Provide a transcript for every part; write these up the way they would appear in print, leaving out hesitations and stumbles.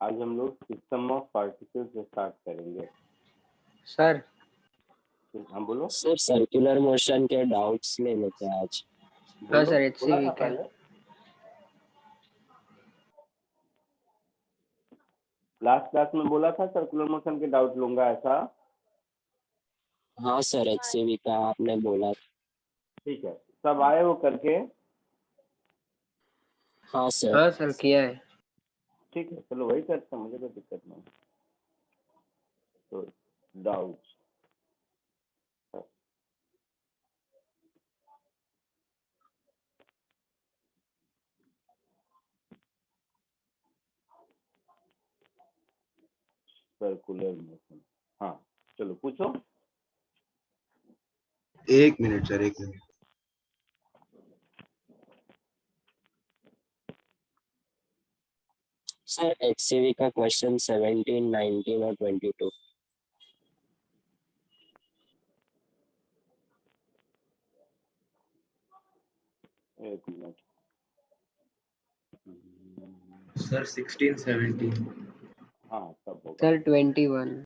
आज हम लोग सिस्टम ऑफ पार्टिकल्स स्टार्ट करेंगे। सर हाँ बोलो। सर सर्कुलर मोशन के डाउट्स ले लेते हैं आज। बोलो, सर, बोला HCV था का। पहले। लास्ट क्लास में बोला था सर्कुलर मोशन के डाउट लूंगा ऐसा। हाँ सर, HCV का आपने बोला। ठीक है, सब आए वो करके। हाँ सर। हाँ सर, किया है। ठीक है, चलो वही करते हैं, मुझे कोई दिक्कत नहीं। तो डाउट सर्कुलर मोशन। हाँ चलो पूछो। 1 minute sir, 1 minute. Sir HCV का क्वेश्चन 17, 19 और 22। एक मिनट। सर 16, 17। हाँ सब होगा। सर 21।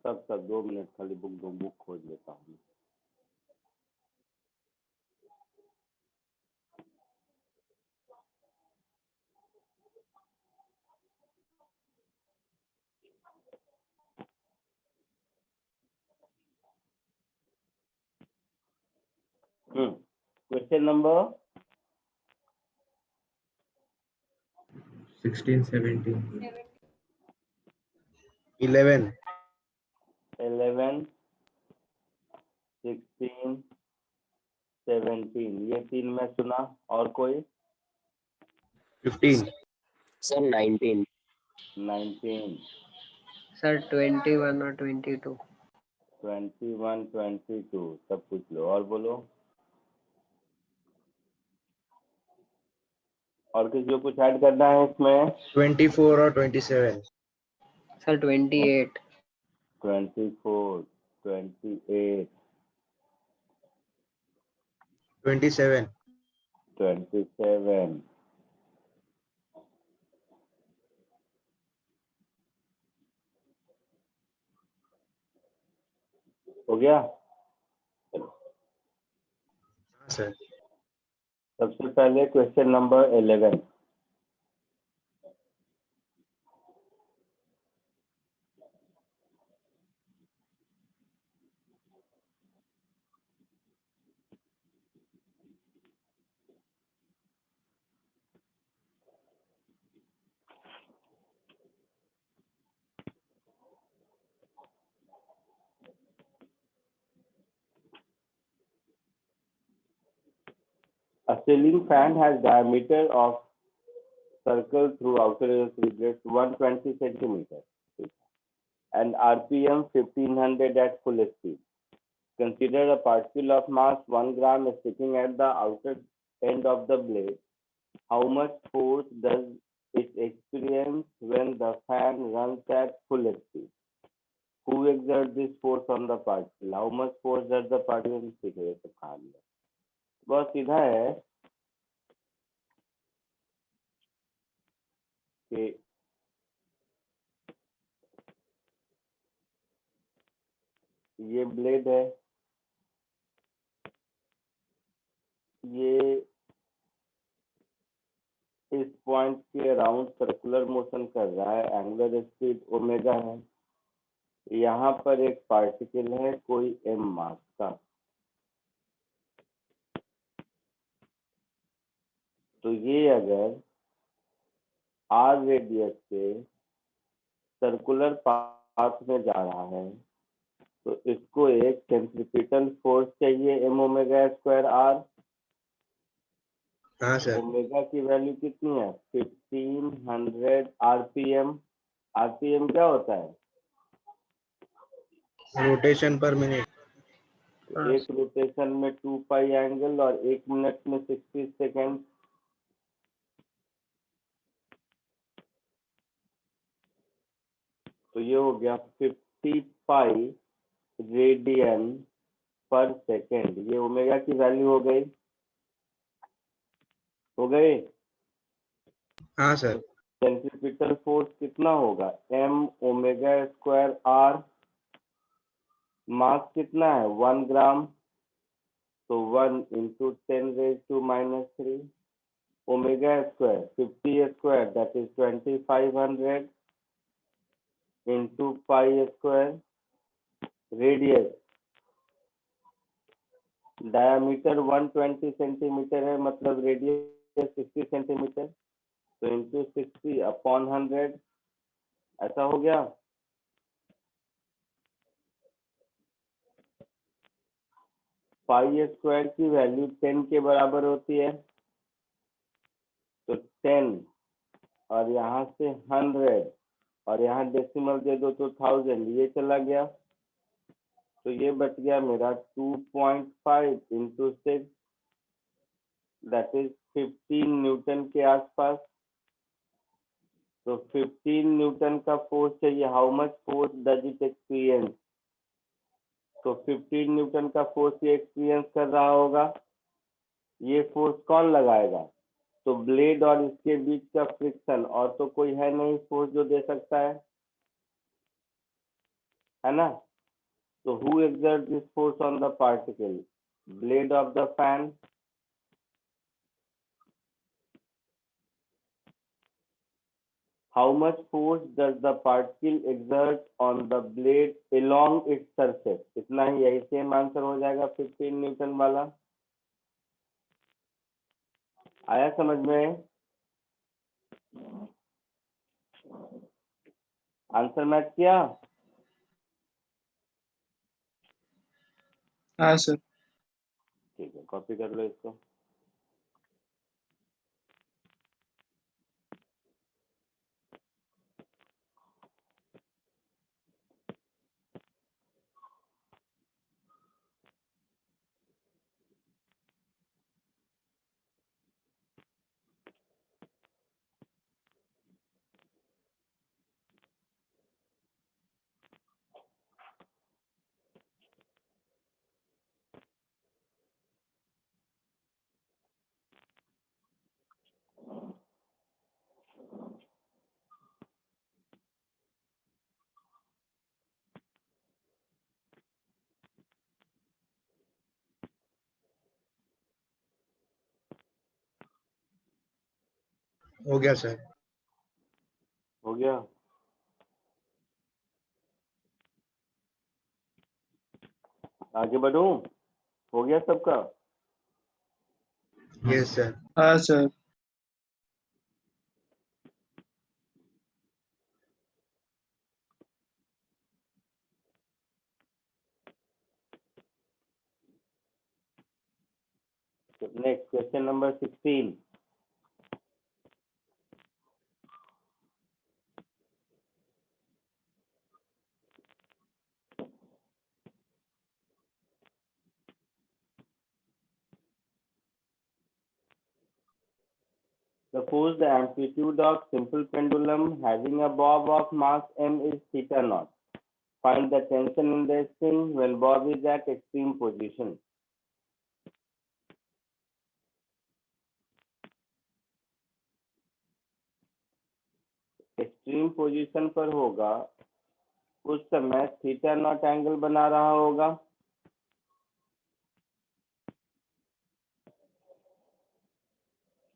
सब 2 मिनट खाली बुक खोज लेता हूँ। Question number 16, 17। 11, 11, 16, 17 ये 3 में सुना। और कोई? 15। सर 19। 19, सर 21 और 22। 21, 22 सब पूछ लो। और बोलो, और किसी को कुछ ऐड करना है इसमें? 24 और 27। सर 28। 24, 28, 27। 27। हो गया। हाँ सर। सबसे पहले question number 11। A ceiling fan has diameter of circle through outer radius 120 centimeters and RPM 1500 at full speed. Consider a particle of mass 1 gram sticking at the outer end of the blade. How much force does it experience when the fan runs at full speed? Who exerts this force on the particle? How much force does the particle experience? बहुत सीधा है कि ये blade है, ये इस point के around circular motion कर रहा है, एंगुलर स्पीड ओमेगा है। यहाँ पर एक पार्टिकल है कोई m मास का, तो ये अगर r रेडियस से सर्कुलर पाथ में जा रहा है तो इसको एक सेंट्रीपिटल फोर्स चाहिए m ओमेगा स्क्वायर r। हाँ सर। ओमेगा की वैल्यू कितनी है? 1500 आरपीएम। आरपीएम क्या होता है? रोटेशन पर मिनट। एक रोटेशन में 2 पाई एंगल और 1 मिनट में 60 सेकेंड। तो ये हो गया 50 पाई रेडियन पर सेकेंड। ये ओमेगा की वैल्यू हो गई। हाँ सर। सेंट्रीपिटल फोर्स कितना होगा, m ओमेगा स्क्वायर r, मास कितना है 1 ग्राम, तो 1 into 10⁻³ omega square 50 square that is 2500 into pi square, radius diameter 120 centimetre है, मतलब रेडियस 60 सेंटीमीटर, तो इंटू 60 अपॉन 100, ऐसा हो गया। पाई स्क्वायर की वैल्यू 10 के बराबर होती है, तो 10 और यहाँ से 100 और यहाँ डेसिमल दे दो तो 1000, ये चला गया, तो ये बच गया मेरा 2.5 into 6 दैट इज 15 न्यूटन के आसपास। तो 15 न्यूटन का फोर्स चाहिए, how much force does it experience, तो 15 न्यूटन का फोर्स ये एक्सपीरियंस कर रहा होगा। ये फोर्स कौन लगाएगा, तो ब्लेड और इसके बीच का फ्रिक्शन, और तो कोई है नहीं फोर्स जो दे सकता है ना। तो who exerts this force on the particle, blade of the fan, how much force does the particle exert on the blade along its surface, इतना ही, यही सेम आंसर हो जाएगा 15 न्यूटन वाला। आया समझ में, आंसर मैच किया। हाँ सर। ठीक है, कॉपी कर लो इसको। हो गया सर। हो गया, आगे बढ़ूं, हो गया सबका। Yes sir. हाँ sir. Next question number 16। Suppose the amplitude of simple pendulum having a bob of mass m is theta naught. Find the tension in the spring when bob is at extreme position. Extreme position पर होगा, उस समय theta naught angle बना रहा होगा,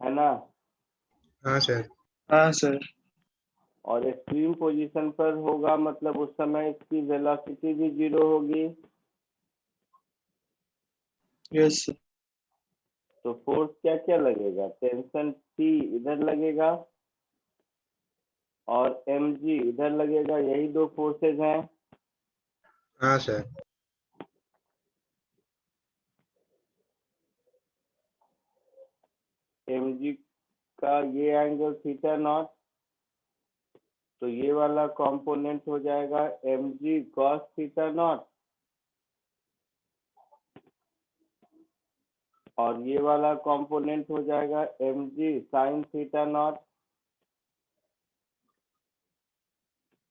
है ना। हाँ सर। हाँ सर। और एक्सट्रीम पोजीशन पर होगा मतलब उस समय इसकी वेलोसिटी भी 0 होगी। Yes sir. तो फोर्स क्या क्या लगेगा, टेंशन T इधर लगेगा और mg इधर लगेगा, यही दो फोर्सेज हैं। हाँ सर। mg का ये एंगल थीटा नॉट, तो ये वाला कंपोनेंट हो जाएगा mg cos थीटा नॉट, और ये वाला कंपोनेंट हो जाएगा mg sin थीटा नॉट।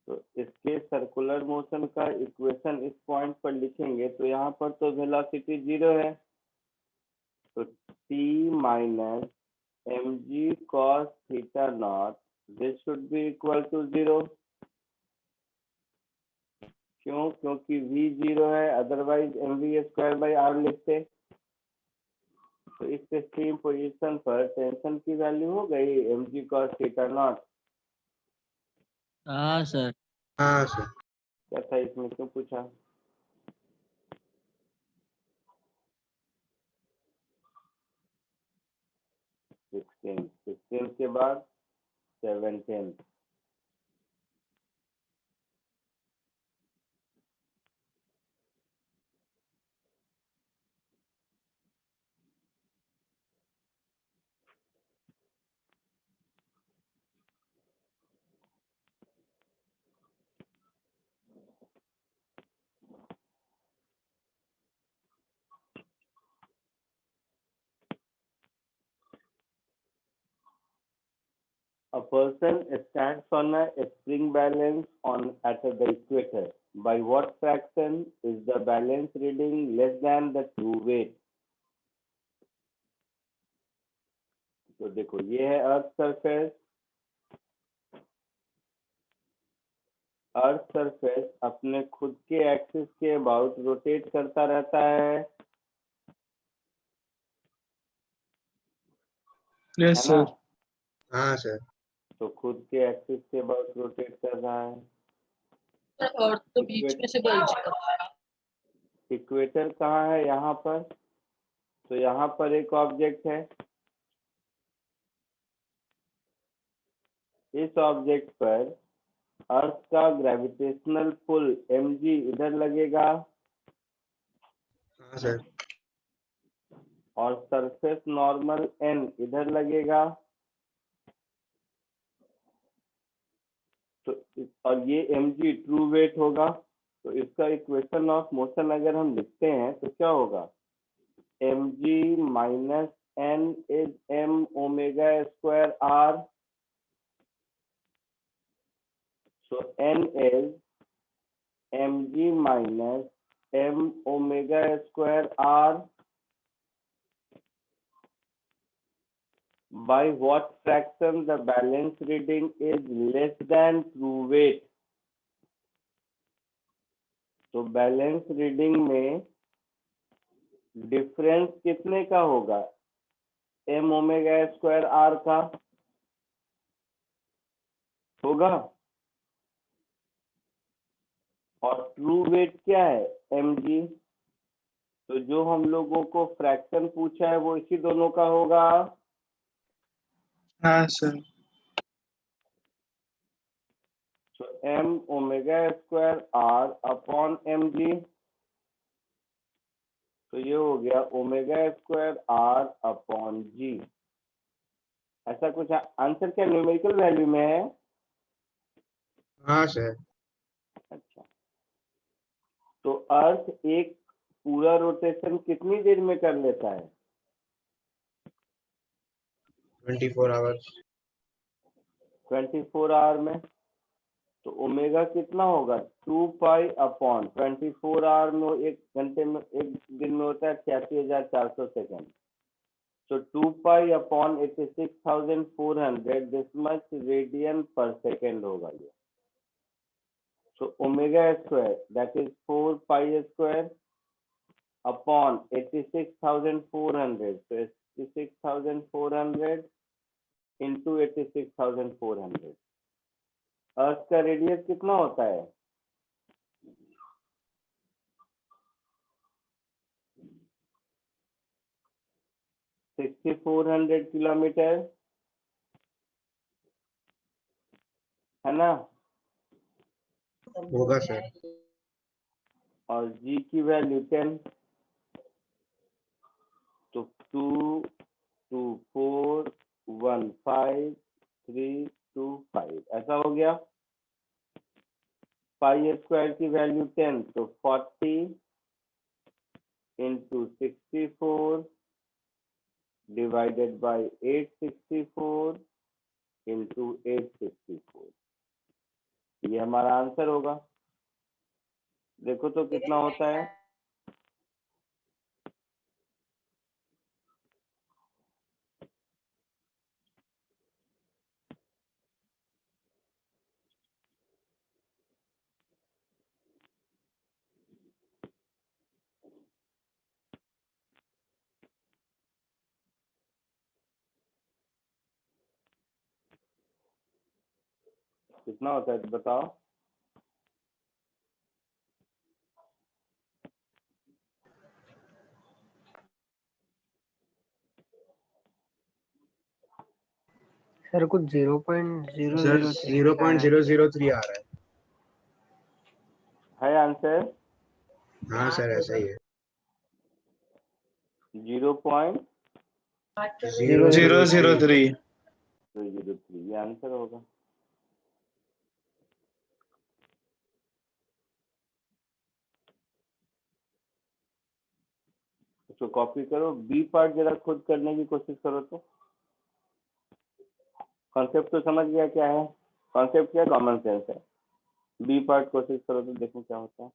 तो इसके सर्कुलर मोशन का इक्वेशन इस पॉइंट पर लिखेंगे, तो यहाँ पर तो वेलोसिटी 0 है, तो t minus mg cos theta nought this should be equal to 0। क्यों? क्योंकि v 0 है, otherwise mv square by r लिखते। तो इस एक्सट्रीम पोजीशन पर टेंशन की वैल्यू हो गई mg cos थीटा नॉट। हाँ सर। हाँ सर। क्या था इसमें, क्यों पूछा? सिक्सटीन के बाद 17। A person stands on a spring balance at the equator. By what fraction is the balance reading less than the true weight? तो देखो, ये है अर्थ सरफेस। अर्थ सरफेस अपने खुद के एक्सिस के अबाउट रोटेट करता रहता है Yes, है sir. ना? हाँ सर। तो खुद के एक्सिस के अबाउट रोटेट कर रहा है। और तो बीच में से बोल इक्वेटर कहाँ है? यहाँ पर। तो यहाँ पर एक ऑब्जेक्ट है। इस ऑब्जेक्ट पर अर्थ का ग्रेविटेशनल पुल mg इधर लगेगा हाँ सर। और सरफेस नॉर्मल n इधर लगेगा। तो और ये mg ट्रू वेट होगा। तो इसका इक्वेशन ऑफ मोशन अगर हम लिखते हैं तो क्या होगा? mg minus n is m omega square r। So n is mg minus m omega square r by what fraction the balance reading is less than true weight? तो balance reading में difference कितने का होगा? m omega square r का होगा। और true wait क्या है? mg। तो जो हम लोगों को फ्रैक्शन पूछा है वो इसी दोनों का होगा। हाँ, sir. So m omega square r upon mg। तो ये हो गया omega square r upon g। ऐसा कुछ आंसर क्या न्यूमेरिकल वैल्यू में है? हाँ सर। अच्छा, तो अर्थ एक पूरा रोटेशन कितनी देर में कर लेता है? 24 आवर्स। 24 आवर में। तो ओमेगा कितना होगा? 2 पाई अपॉन 24 आवर में, एक घंटे में, एक दिन में होता है 86,400 second. So 2 pi upon 86,400, this much radian per second होगा ये। So omega square, that is 4 pi square upon 86,400. So 86,400 into 86,400। अर्थ का रेडियस कितना होता है? सिक्सटी 400 किलोमीटर, है ना? होगा सर। और g की वैल्यू 10। तो 2 2 4 1 5 3 2 5 ऐसा हो गया। पाई स्क्वायर की वैल्यू 10, तो 40 इंटू 64 डिवाइडेड बाई 864 इंटू 864। ये हमारा आंसर होगा। देखो तो कितना होता है। कितना होता है तो बताओ। सर कुछ 0.003 सर लिखा है। 0.003 आ रहा है आंसर है। हाँ सर ऐसा ही है। 0.003 003। ये आंसर होगा। इसको कॉपी करो, बी पार्ट जरा खुद करने की कोशिश करो। तो कॉन्सेप्ट तो समझ गया क्या है? कॉन्सेप्ट क्या, कॉमन सेंस है। बी पार्ट कोशिश करो तो देखो क्या होता है।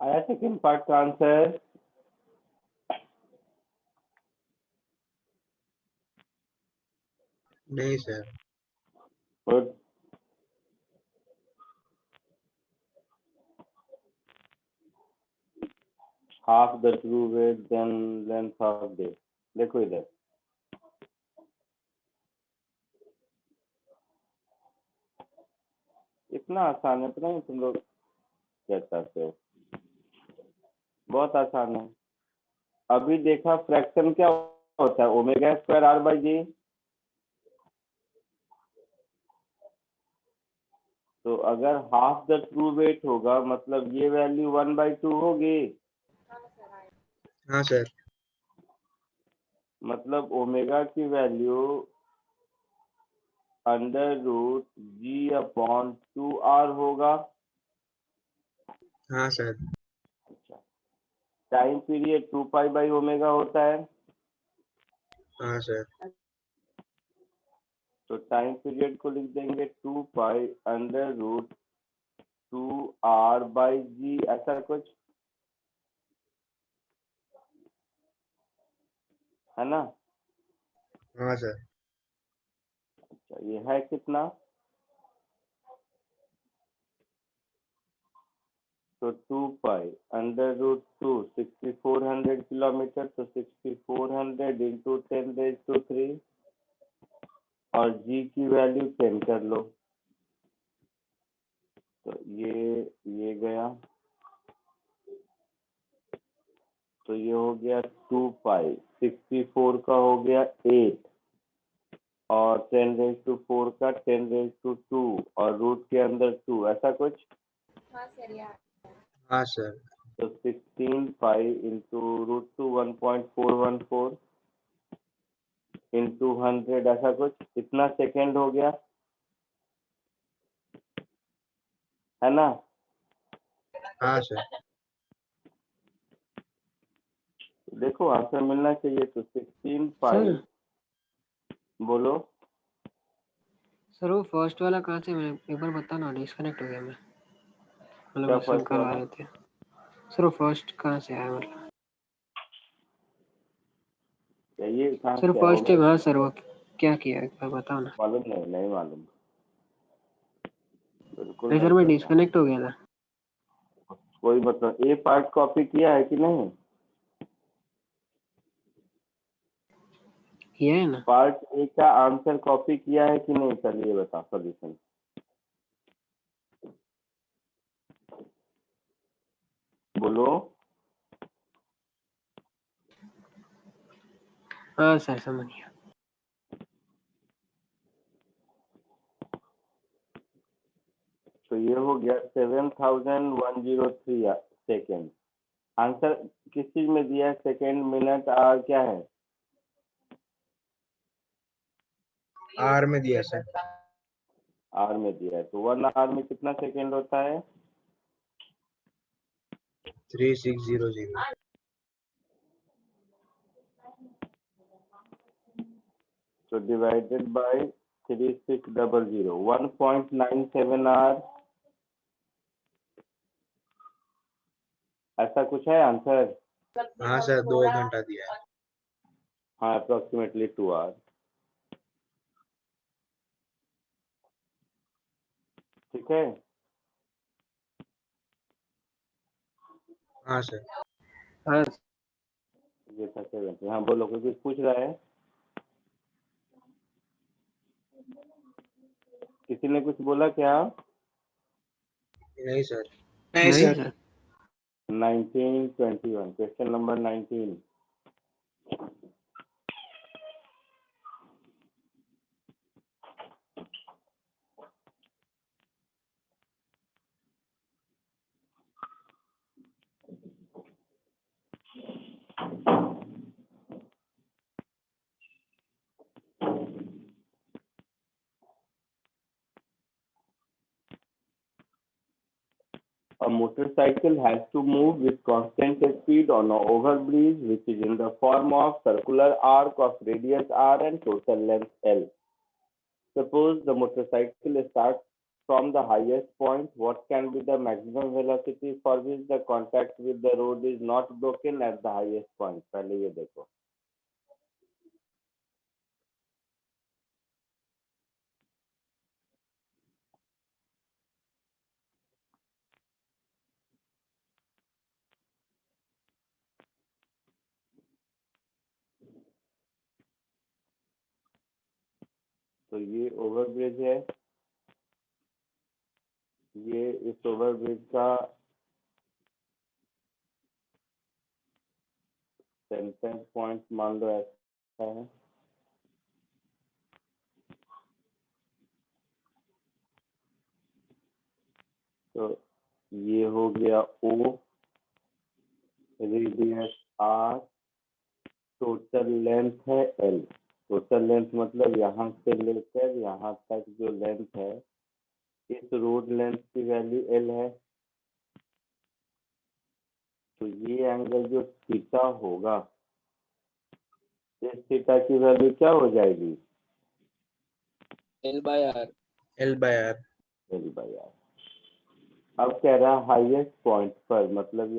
आया सेकंड पार्ट का आंसर? नहीं sir. Good. Half the true weight then length of day. देखो इधर, इतना आसान है, पता नहीं तुम लोग क्या चाहते हो, बहुत आसान है। अभी देखा फ्रैक्शन क्या होता है, ओमेगा स्क्वायर आर बाई जी। तो अगर हाफ द ट्रू वेट होगा मतलब ये वैल्यू 1/2 होगी। हाँ सर। मतलब ओमेगा की वैल्यू √G/2R होगा। हाँ सर। अच्छा, टाइम पीरियड 2π/ओमेगा होता है। हाँ सर। तो टाइम पीरियड को लिख देंगे 2π√2R/G, ऐसा कुछ है ना। हाँ सर। अच्छा, ये है कितना? तो 2π√2 6400 किलोमीटर, तो 6400 इंटू 10⁻³ और G की वैल्यू 10 कर लो। तो ये गया, तो ये हो गया 2π, 64 का हो गया 8 और 10⁻⁴ का 10⁻², और रूट के अंदर 2, ऐसा कुछ। हाँ सर। तो 16π इंटू √2 1.414 इंटू 100, ऐसा कुछ, इतना सेकेंड हो गया, है ना। हाँ सर। देखो आंसर मिलना चाहिए। तो 16π, सर बोलो। सर वो फर्स्ट वाला कहाँ से, मैं एक बार बता ना, डिस्कनेक्ट हो गया मैं, मतलब क्या वो सुन फर्स्ट कर आ वाला? रहे थे। सर वो फर्स्ट कहाँ से आया, मतलब ये कहाँ सर से आया फर्स्ट टाइम, होगा? हाँ सर वो क्या किया एक बार बताओ ना। मालूम नहीं, नहीं मालूम, बिल्कुल नहीं सर नहीं मैं पता। डिस्कनेक्ट हो गया था। कोई मतलब ए पार्ट कॉपी किया है कि नहीं? किया है ना। पार्ट ए का आंसर कॉपी किया है कि नहीं? चलिए बता सॉल्यूशन। बोलो। हाँ सर समझ गया। तो ये हो गया 7103 सेकेंड। आंसर किस चीज में दिया है? सेकेंड, मिनट, आर, क्या है? आर में दिया सर। आर में दिया है। तो 1 आवर में कितना सेकेंड होता है? 3600। तो डिवाइडेड बाय 3600, 1.97 आवर, ऐसा कुछ है आंसर। हाँ सर 2 घंटा दिया है। हाँ, अप्रोक्सीमेटली 2 आवर। ठीक है। हाँ सर। हाँ ये था 70। हाँ बोलो, कोई कुछ पूछ रहा है? किसी ने कुछ बोला क्या? नहीं सर। नहीं नहीं sir. Sir. 1921, question number 19। A motorcycle has to move with constant speed on an overbridge which is in the form of circular arc of radius r and total length L. Suppose the motorcycle starts from the highest point, what can be the maximum velocity for which the contact with the road is not broken at the highest point? पहले ये देखो. तो ये overbridge है. ये इस overbridge का centre point मान लो ऐसा है. तो ये हो गया O, radius R, total length है L. टोटल लेंथ मतलब यहाँ से लेकर यहाँ तक जो लेंथ है, इस रोड लेंथ की वैल्यू L है. तो ये एंगल जो थीटा होगा, इस थीटा की वैल्यू क्या हो जाएगी? L by R. L by R. L by R. अब कह रहा है हाईएस्ट पॉइंट पर, मतलब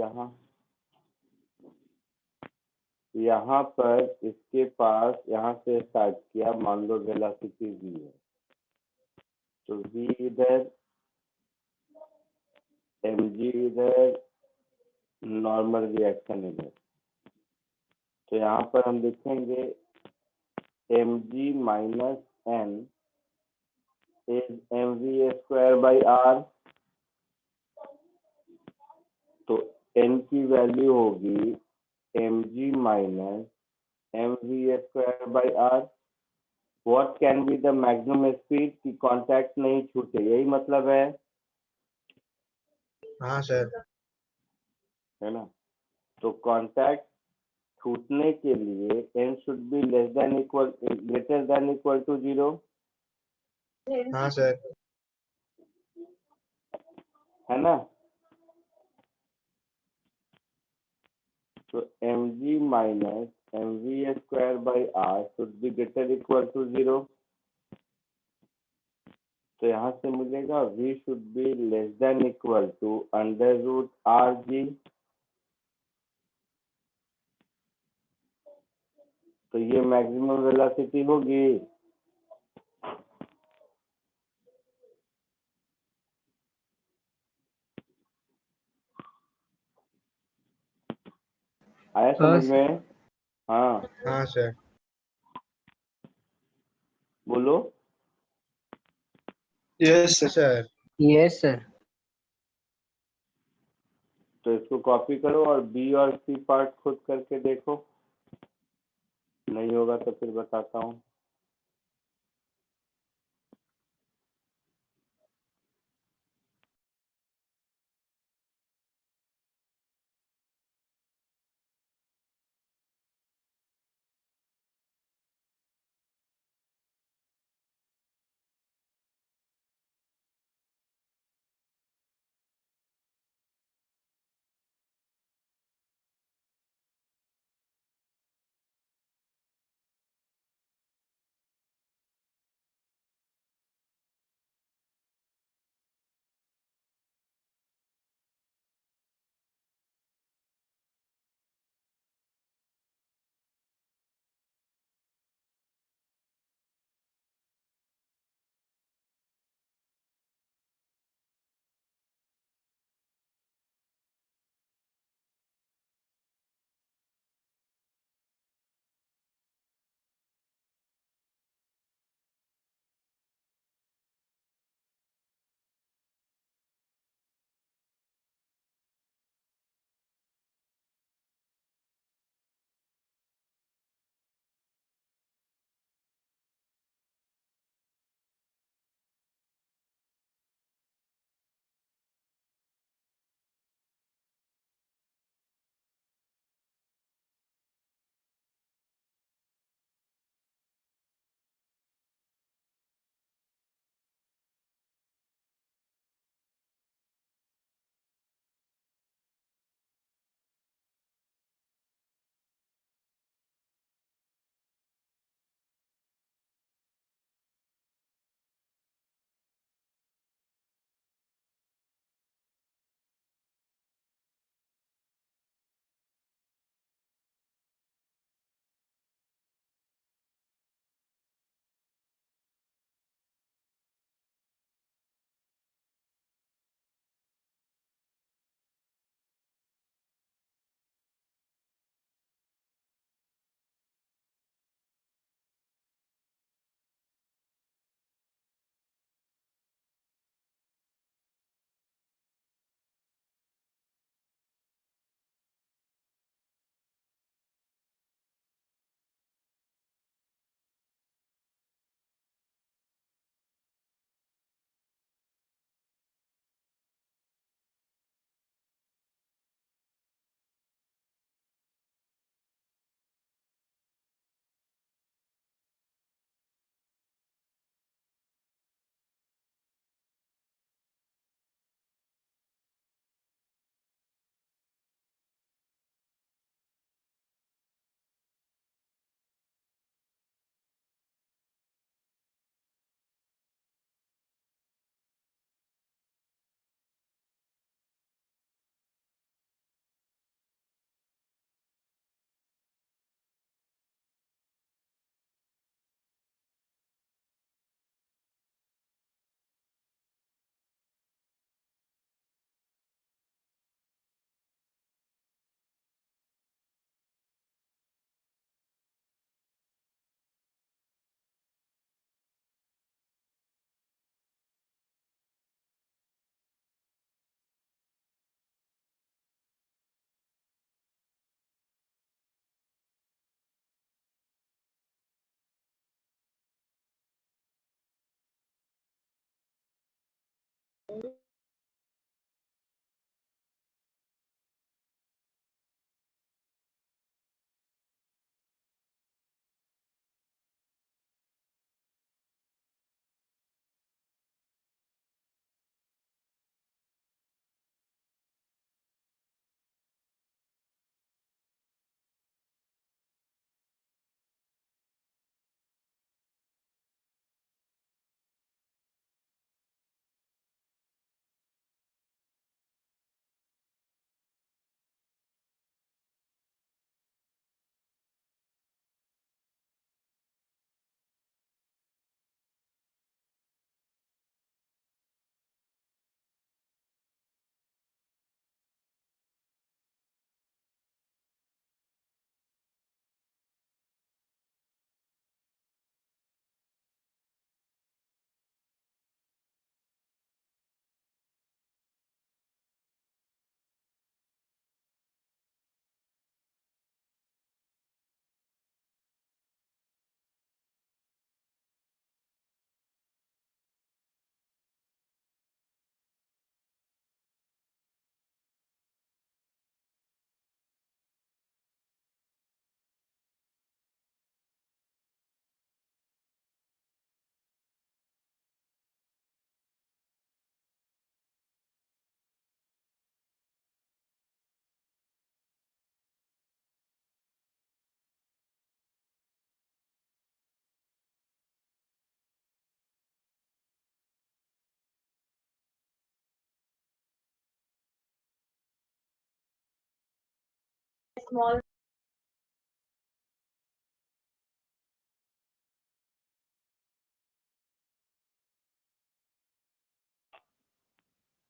यहाँ पर इसके पास, यहाँ से स्टार्ट किया, मान लो वेलोसिटी v है. तो v इधर, mg इधर, नॉर्मल रिएक्शन इधर. तो यहाँ पर हम लिखेंगे mg minus n is mv square by r. तो n की वैल्यू होगी mg minus mv square by r. What can be the maximum speed की कांटेक्ट नहीं छूटे, यही मतलब है हाँ सर. ना. तो कांटेक्ट छूटने के लिए n should be less than equal, greater than equal to 0. हाँ सर. है ना. तो mg minus mv square by r should be greater equal to 0. तो यहाँ से मिलेगा v should be less than equal to under root rg. तो ये मैक्सिमम वेलोसिटी होगी. आया समझ में? हाँ हाँ सर. बोलो. Yes, sir. Sir. Yes sir. तो इसको कॉपी करो और बी और सी पार्ट खुद करके देखो. नहीं होगा तो फिर बताता हूँ.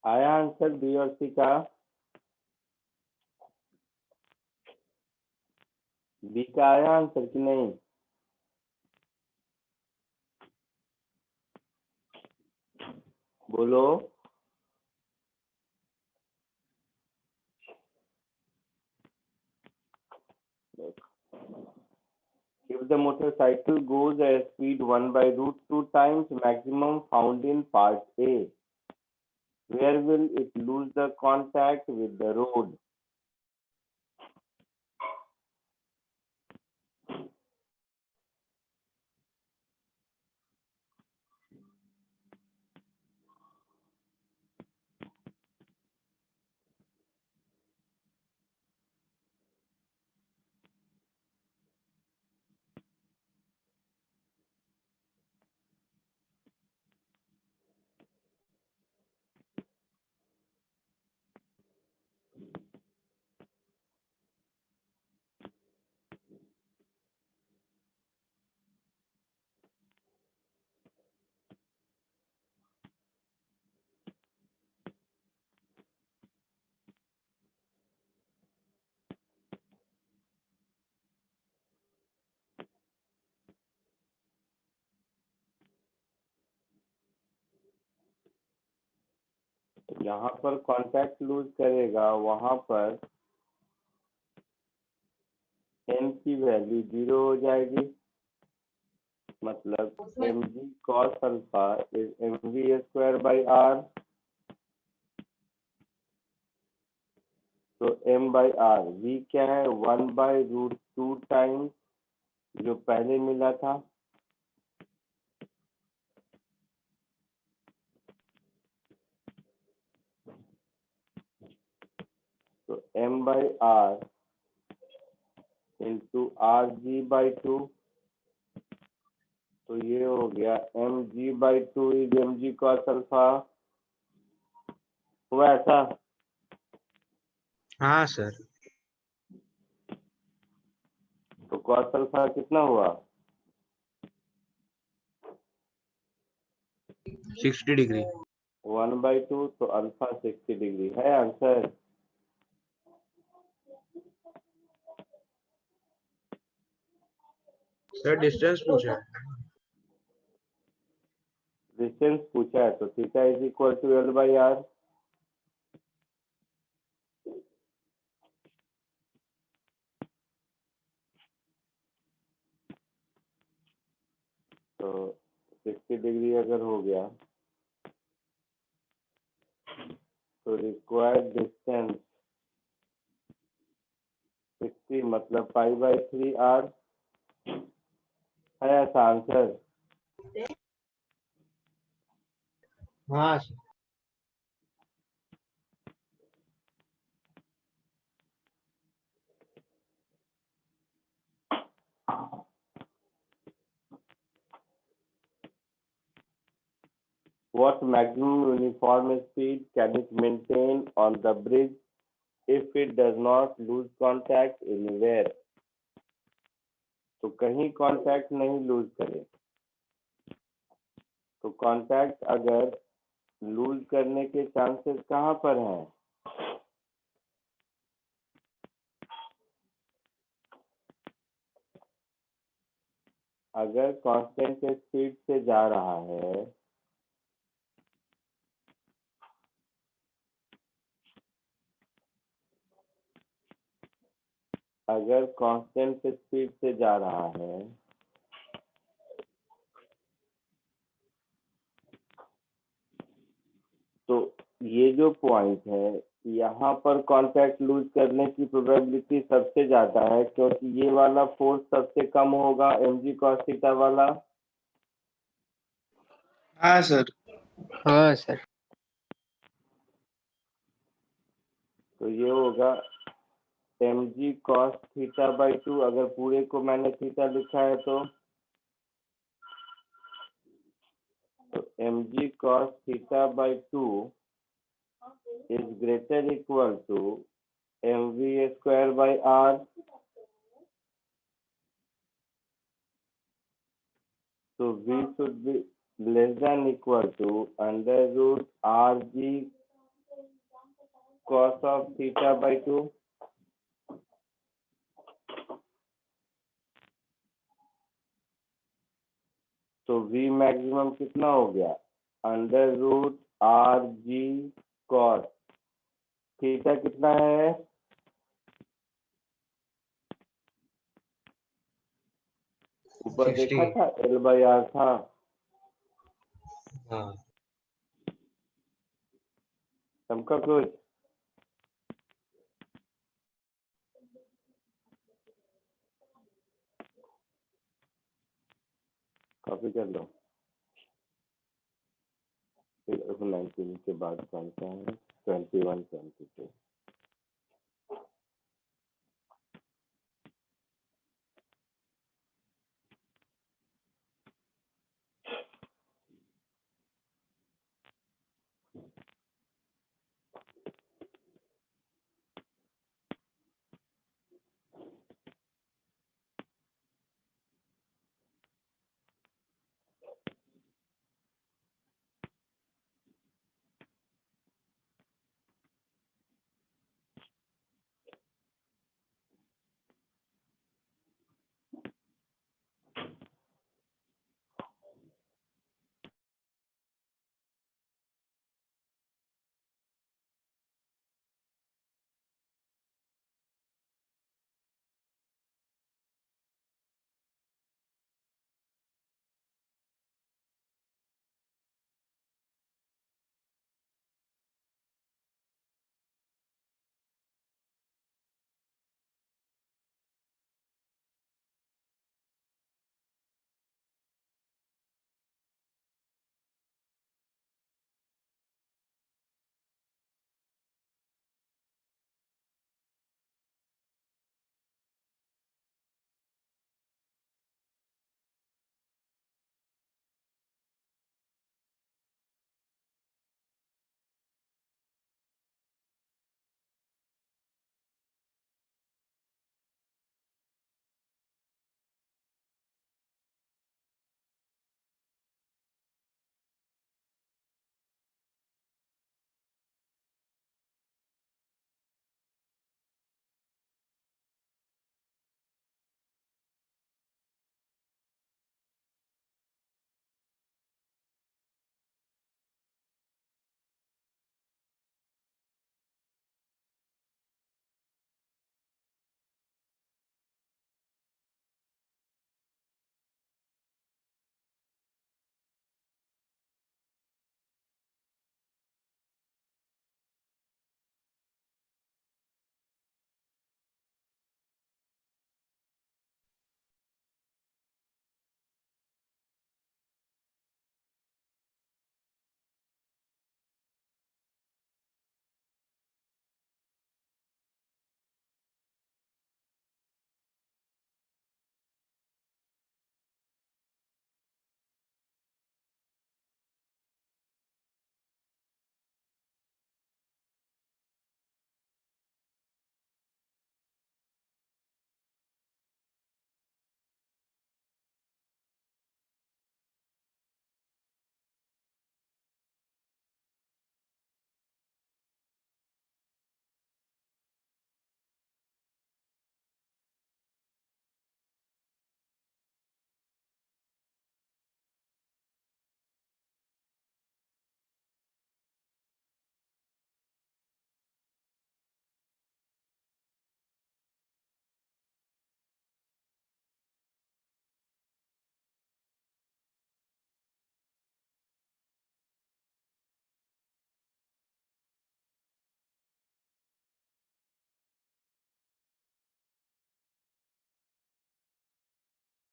आया आंसर बी और सी का? बी का आया आंसर कि नहीं? बोलो। If the motorcycle goes at speed 1 by root 2 times maximum found in part A, where will it lose the contact with the road? यहाँ पर कांटेक्ट लूज करेगा, वहां पर m की वैल्यू 0 हो जाएगी, मतलब mg cos alpha is mv square by r। तो m बाई r, v क्या है? 1 बाई रूट 2 टाइम्स जो पहले मिला था, तो m बाई r into R G by 2, तो ये हो गया M G by 2 is M G cos alpha. हुआ ऐसा? हाँ सर। तो कॉस अल्फा कितना हुआ? 60 डिग्री। 1 बाई 2, तो अल्फा 60 डिग्री है आंसर। सर डिस्टेंस पूछा है। डिस्टेंस पूछा है, तो theta is equal to L by R. तो 60 डिग्री अगर हो गया तो रिक्वायर्ड डिस्टेंस 60 मतलब पाई बाई 3 आर है ऐसा आंसर। हाँ sir. What maximum uniform speed can it maintain on the bridge if it does not lose contact anywhere? तो कहीं कांटेक्ट नहीं लूज करे, तो कांटेक्ट अगर लूज करने के चांसेस कहाँ पर हैं? अगर कांस्टेंट स्पीड से जा रहा है, अगर कांस्टेंट स्पीड से जा रहा है तो ये जो पॉइंट है यहाँ पर कांटेक्ट लूज करने की प्रोबेबिलिटी सबसे ज्यादा है, क्योंकि ये वाला फोर्स सबसे कम होगा mg cos थीटा वाला। हाँ सर। हाँ सर। तो ये होगा mg cos थीटा बाई 2, अगर पूरे को मैंने थीटा लिखा है तो mg cos theta by 2 is greater equal to mv square by r. So v should be less than equal to under root rg cos of theta by 2. तो v maximum कितना हो गया? Under root R G cos theta कितना है? ऊपर 60। देखा था L by are था। हाँ सबका कुछ कॉपी कर लो। फिर 19 के बाद कौन सा है? 21 22।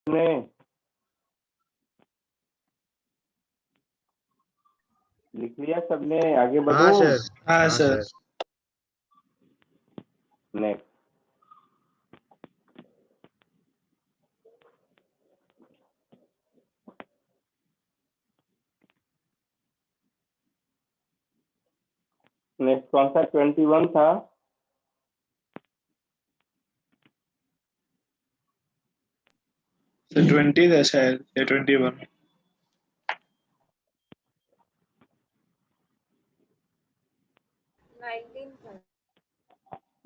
ने लिख लिया सबने? आगे बढ़ो। हाँ सर। हाँ हाँ सर। सर। नेक्स्ट नेक्स्ट कौन सा? 21 था। सर 20 था शायद या 21।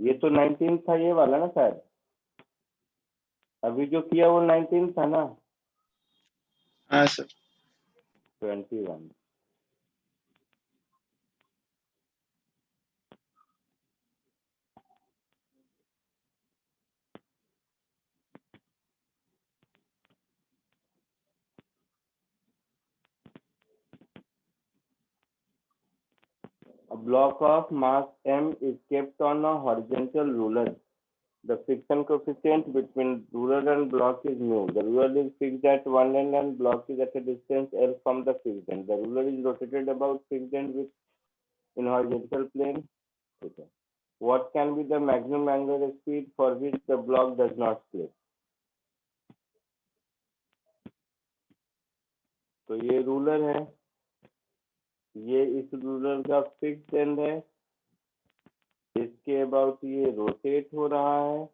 ये तो 19 था, ये वाला ना शायद। अभी जो किया वो 19 था ना। हाँ sir. 21। A block of mass m is kept on a horizontal ruler. The friction coefficient between ruler and block is mu. The ruler is fixed at one end and block is at a distance L from the fixed end. The ruler is rotated about fixed end with in horizontal plane. Okay. What can be the maximum angular speed for which the block does not slip? तो ये ruler है, ये इस ruler का fix and है, इसके about ये rotate हो रहा है,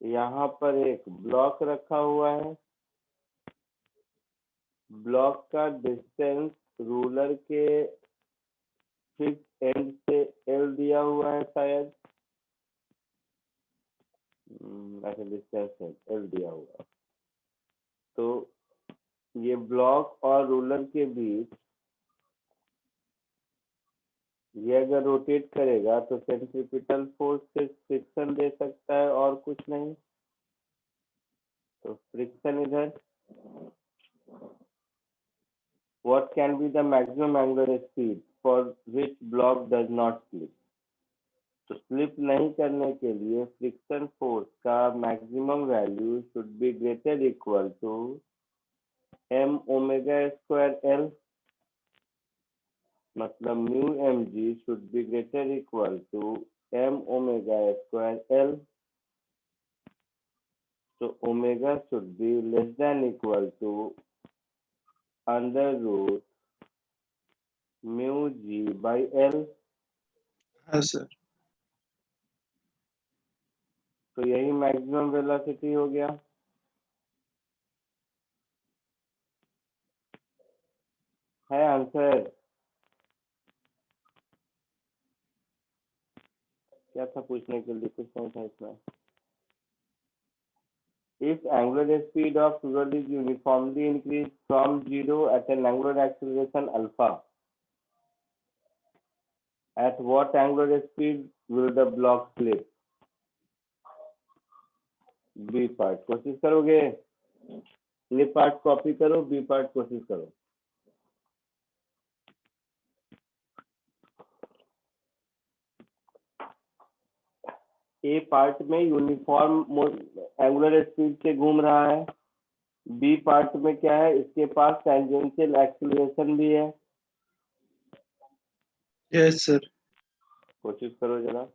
यहाँ पर एक ब्लॉक रखा हुआ है, ब्लॉक का डिस्टेंस रूलर के फिक्स एंड से एल दिया हुआ है शायद, ऐसा डिस्टेंस है एल दिया हुआ है। तो ये ब्लॉक और रूलर के बीच ये अगर रोटेट करेगा तो सेंट्रीपिटल फोर्स से फ्रिक्शन दे सकता है और कुछ नहीं। तो फ्रिक्शन इधर, what can be the maximum angular speed for which block does not slip? तो स्लिप नहीं करने के लिए फ्रिक्शन फोर्स का maximum value should be greater equal to m omega square l, मतलब mu mg should be greater equal to m omega square l. So omega should be less than equal to under root mu g by l. हाँ sir. तो यही maximum velocity हो गया। है answer? क्या था पूछने के लिए, कुछ नहीं था इसमें। If angular speed of fluid is uniformly increased from 0 at an angular acceleration alpha, at what angular speed will the block slip? B part कोशिश करोगे? ए पार्ट कॉपी करो, बी पार्ट कोशिश करो। ए पार्ट में uniform angular speed से घूम रहा है, बी पार्ट में क्या है, इसके पास टेंजेंशियल एक्सीलरेशन भी है। Yes sir. कोशिश करो जरा।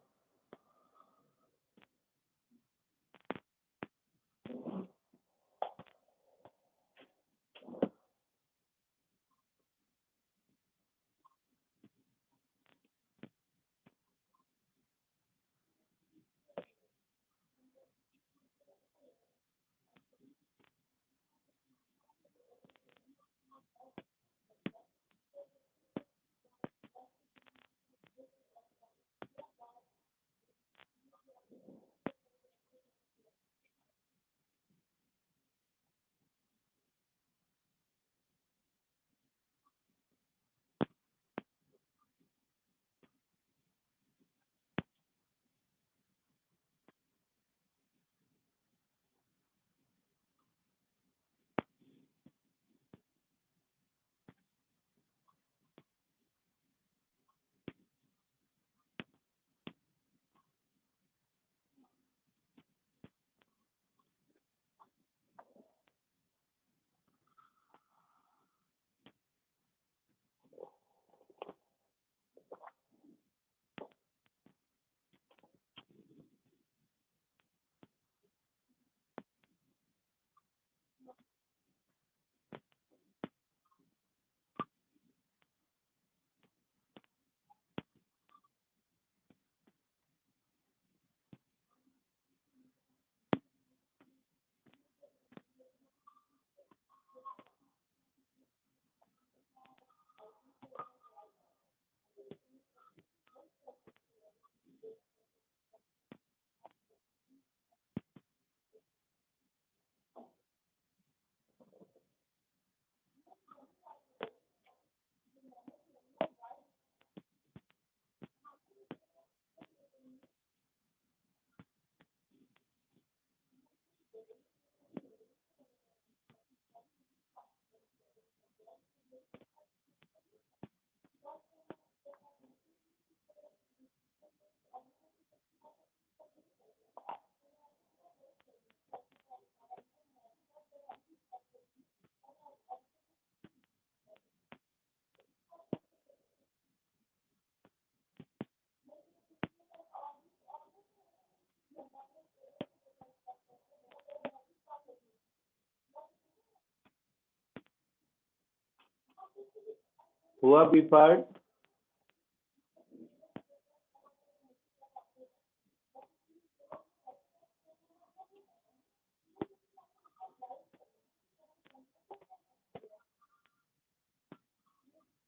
हुआ बीफर्ड?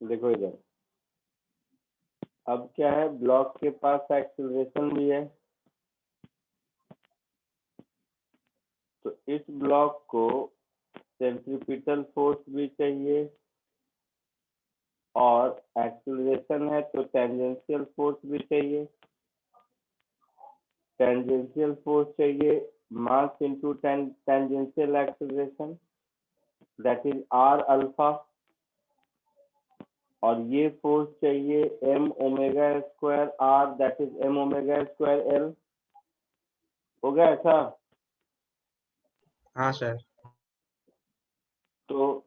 देखो इधर, अब क्या है, ब्लॉक के पास एक्सीलरेशन भी है, तो इस ब्लॉक को सेंट्रीपिटल फोर्स भी चाहिए और एक्सीलरेशन है तो टेंजेंशियल फोर्स भी चाहिए। टेंजेंशियल फोर्स चाहिए mass into tangential acceleration, that is R alpha, और ये फोर्स चाहिए m omega square r, that is m omega square l। हो गया ऐसा? हाँ सर। तो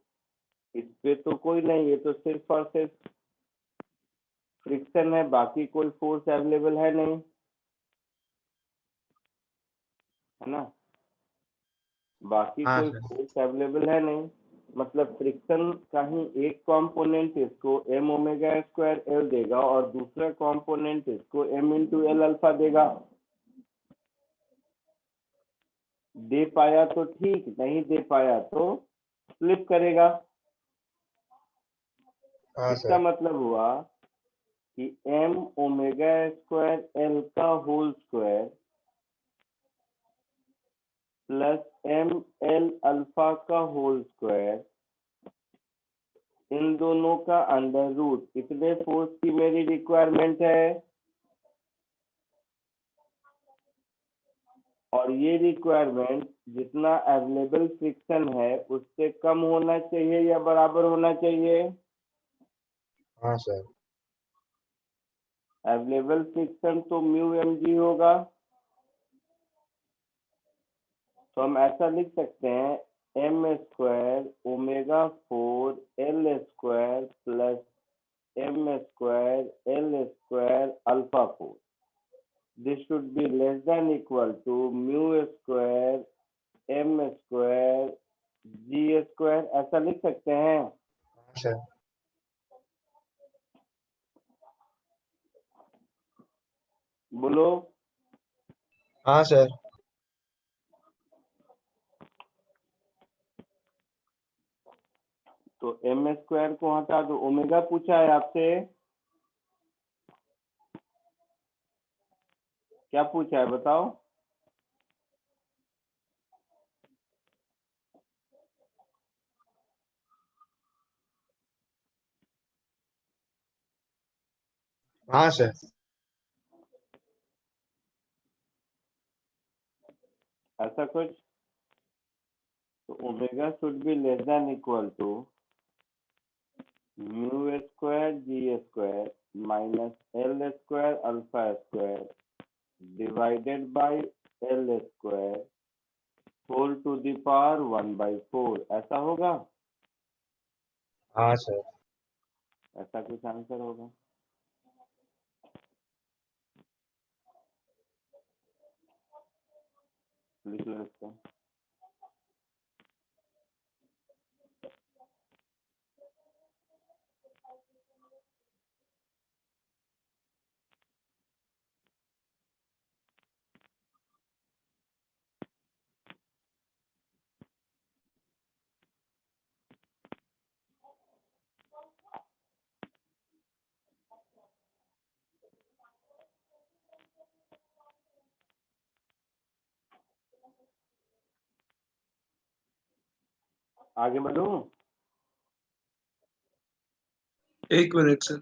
इस पे तो कोई नहीं, ये तो सिर्फ और सिर्फ फ्रिक्शन है, बाकी कोई फोर्स अवेलेबल है नहीं, है ना? बाकी हाँ कोई सर। फोर्स अवेलेबल है नहीं, मतलब फ्रिक्शन का ही एक कंपोनेंट इसको m ओमेगा स्क्वायर l देगा और दूसरा कंपोनेंट इसको m इंटू l अल्फा देगा। दे पाया तो ठीक, नहीं दे पाया तो स्लिप करेगा। हाँ इसका सर। मतलब हुआ कि m ओमेगा स्क्वायर l का whole square plus m l alpha का होल स्क्वायर, इन दोनों का अंडर रूट, इतने फोर्स की मेरी रिक्वायरमेंट है, और ये रिक्वायरमेंट जितना अवेलेबल फ्रिक्शन है उससे कम होना चाहिए या बराबर होना चाहिए? हाँ सर। अवेलेबल फ्रिक्शन तो म्यू एम जी होगा, तो हम ऐसा लिख सकते हैं M square omega 4 L square plus M square L square alpha 4, this should be less than equal to mu square M square G square, ऐसा लिख सकते हैं। हाँ सर। बोलो। हाँ सर। तो एम स्क्वायर को हटा दो, ओमेगा पूछा है आपसे, क्या पूछा है बताओ? हाँ सर। ऐसा कुछ, तो omega should be less than equal to mu square G square minus L square alpha square divided by L square whole to the power 1/4, ऐसा होगा? हाँ सर। ऐसा कुछ आंसर होगा। लिख लो इसको। आगे बढ़ूं? एक मिनट सर।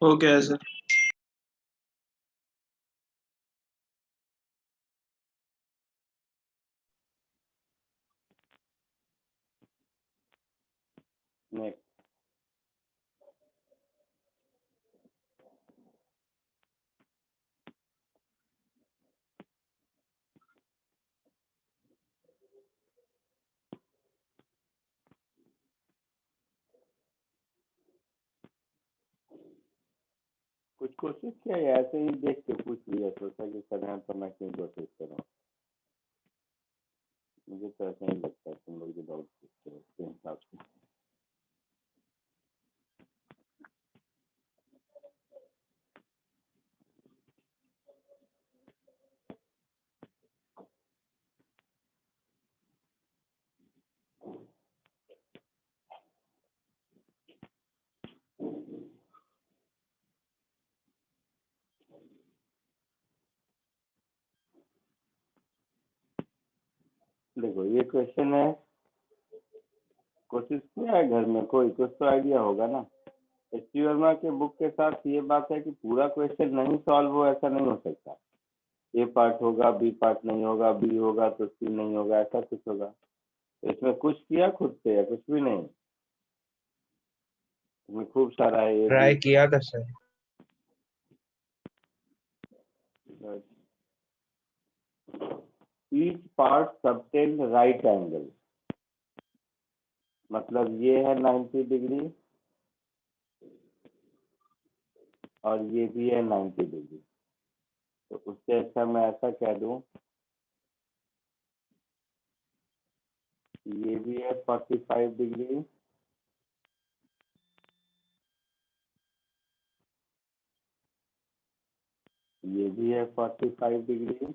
हो गया है सर। नेक्स्ट। कुछ कोशिश किया या ऐसे ही देख के पूछ लिया, सोचा कि करना तो मैं क्यों कोशिश करूँ। मुझे तो ऐसा ही लगता है तुम लोग जो डाउट पूछते हो उसके हिसाब से। देखो ये क्वेश्चन है, कोशिश किया है घर में, कोई कुछ तो आइडिया होगा ना। एच टी वर्मा के बुक के साथ ये बात है कि पूरा क्वेश्चन नहीं सॉल्व हो, ऐसा नहीं हो सकता। ए पार्ट होगा, बी पार्ट नहीं होगा, बी होगा तो सी नहीं होगा, ऐसा कुछ होगा। तो इसमें कुछ किया खुद से या कुछ भी नहीं? इसमें खूब सारा है, ए ट्राई बी। किया था sir. Each part subtend right angle, मतलब ये है 90 डिग्री और ये भी है 90 डिग्री। तो उससे अच्छा मैं ऐसा कह दूं, ये भी है 45 डिग्री ये भी है 45 डिग्री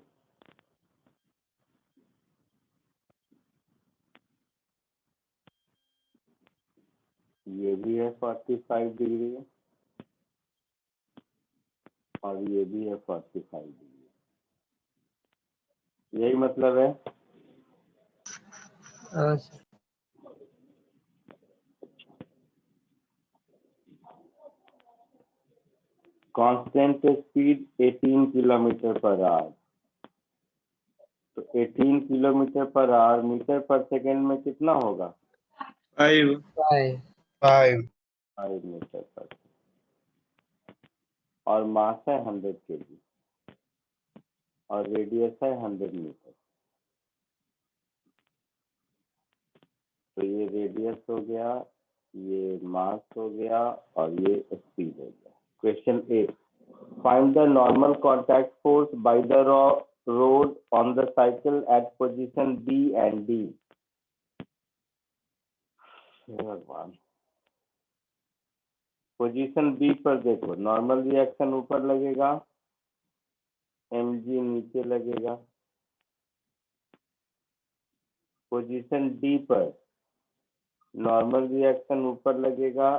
ये भी है 45 डिग्री और ये भी है 45 डिग्री। यही मतलब है। हाँ sir. Constant speed 18 kilometre per hour. तो 18 किलोमीटर पर आवर मीटर पर सेकंड में कितना होगा? 5। बाय। 5। 5 मीटर पर। और मास है 100 kg और रेडियस है 100 मीटर। तो ये रेडियस हो गया, ये मास हो गया और ये स्पीड हो गया। Question A, find the normal contact force by the road on the cycle at position B and D. भगवान, पोजीशन बी पर देखो, नॉर्मल रिएक्शन ऊपर लगेगा, mg नीचे लगेगा। पोजीशन डी पर नॉर्मल रिएक्शन ऊपर लगेगा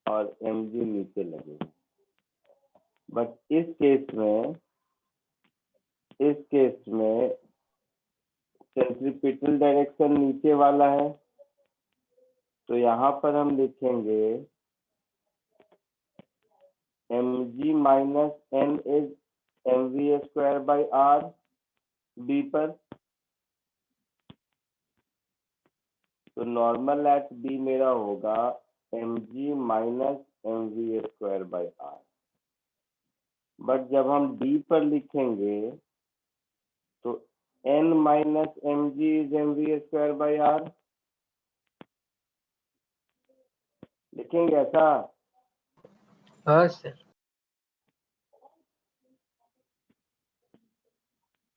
और mg नीचे लगेगा। बट इस केस में सेंट्रीपिटल डायरेक्शन नीचे वाला है, तो यहाँ पर हम लिखेंगे mg minus n is mv square by r B पर। तो नॉर्मल एट बी मेरा होगा mg minus mv square by r। But जब हम डी पर लिखेंगे तो n minus mg is mv square by r लिखेंगे ऐसा। हाँ सर।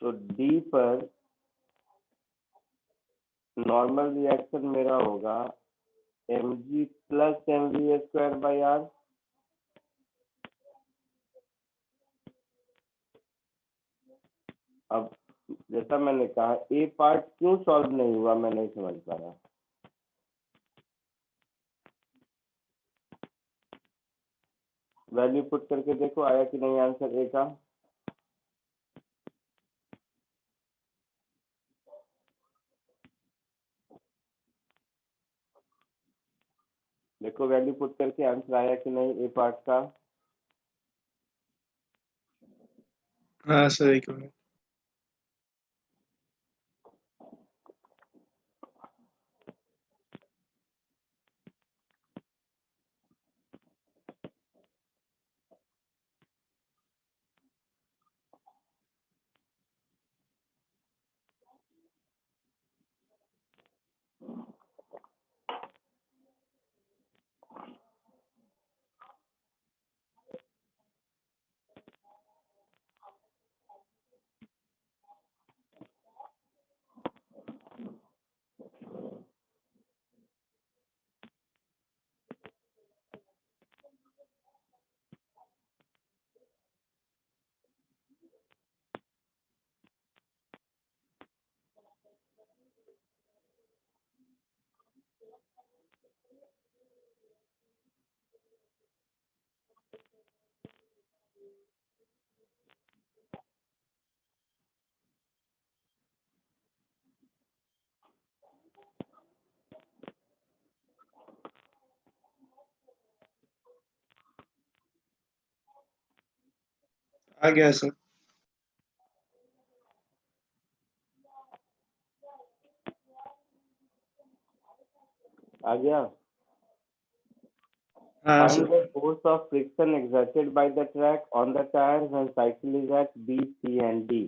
तो डी पर नॉर्मल रिएक्शन मेरा होगा mg plus mv square by r। अब जैसा मैंने कहा, ए पार्ट क्यों सॉल्व नहीं हुआ मैं नहीं समझ पा रहा। वैल्यू पुट करके देखो आया कि नहीं आंसर ए का। देखो को वैल्यू पुट करके आंसर आया कि नहीं ए पार्ट का? हाँ सर, एक मिनट। आ गया सर। आ गया? हाँ Find sir. the force of friction exerted by the track on the tire when cycle is at B, C, and D.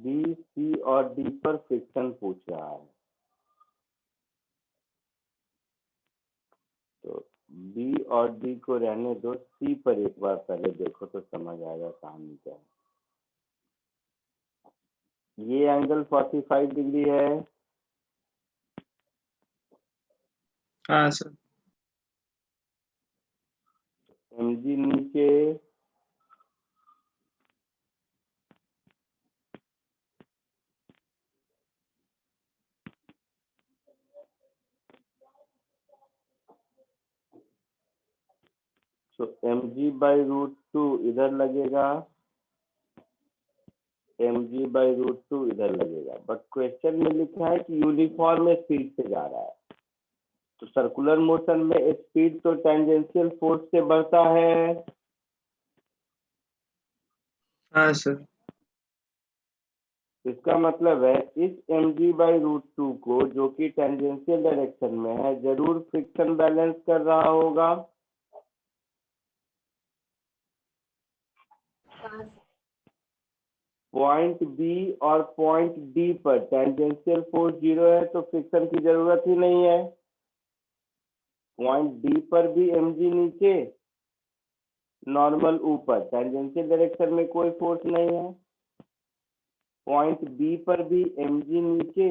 B, C और D पर फ्रिक्शन पूछ रहा है, तो B और D को रहने दो, C पर एक बार पहले देखो तो समझ आएगा कहानी क्या है। ये एंगल 45 डिग्री है, हाँ सर। mg नीचे, तो mg/√2 इधर लगेगा, mg/√2 इधर लगेगा, बट क्वेश्चन में लिखा है कि यूनिफॉर्म स्पीड से जा रहा है, तो सर्कुलर मोशन में स्पीड तो टेंजेंशियल फोर्स से बढ़ता है। हाँ सर। इसका मतलब है इस mg/√2 को, जो कि टेंजेंशियल डायरेक्शन में है, जरूर फ्रिक्शन बैलेंस कर रहा होगा। पॉइंट बी और पॉइंट डी पर टेंजेंशियल फोर्स 0 है, तो फ्रिक्शन की जरूरत ही नहीं है। पॉइंट डी पर भी mg नीचे, नॉर्मल ऊपर, टेंजेंशियल डायरेक्शन में कोई फोर्स नहीं है। पॉइंट बी पर भी mg नीचे,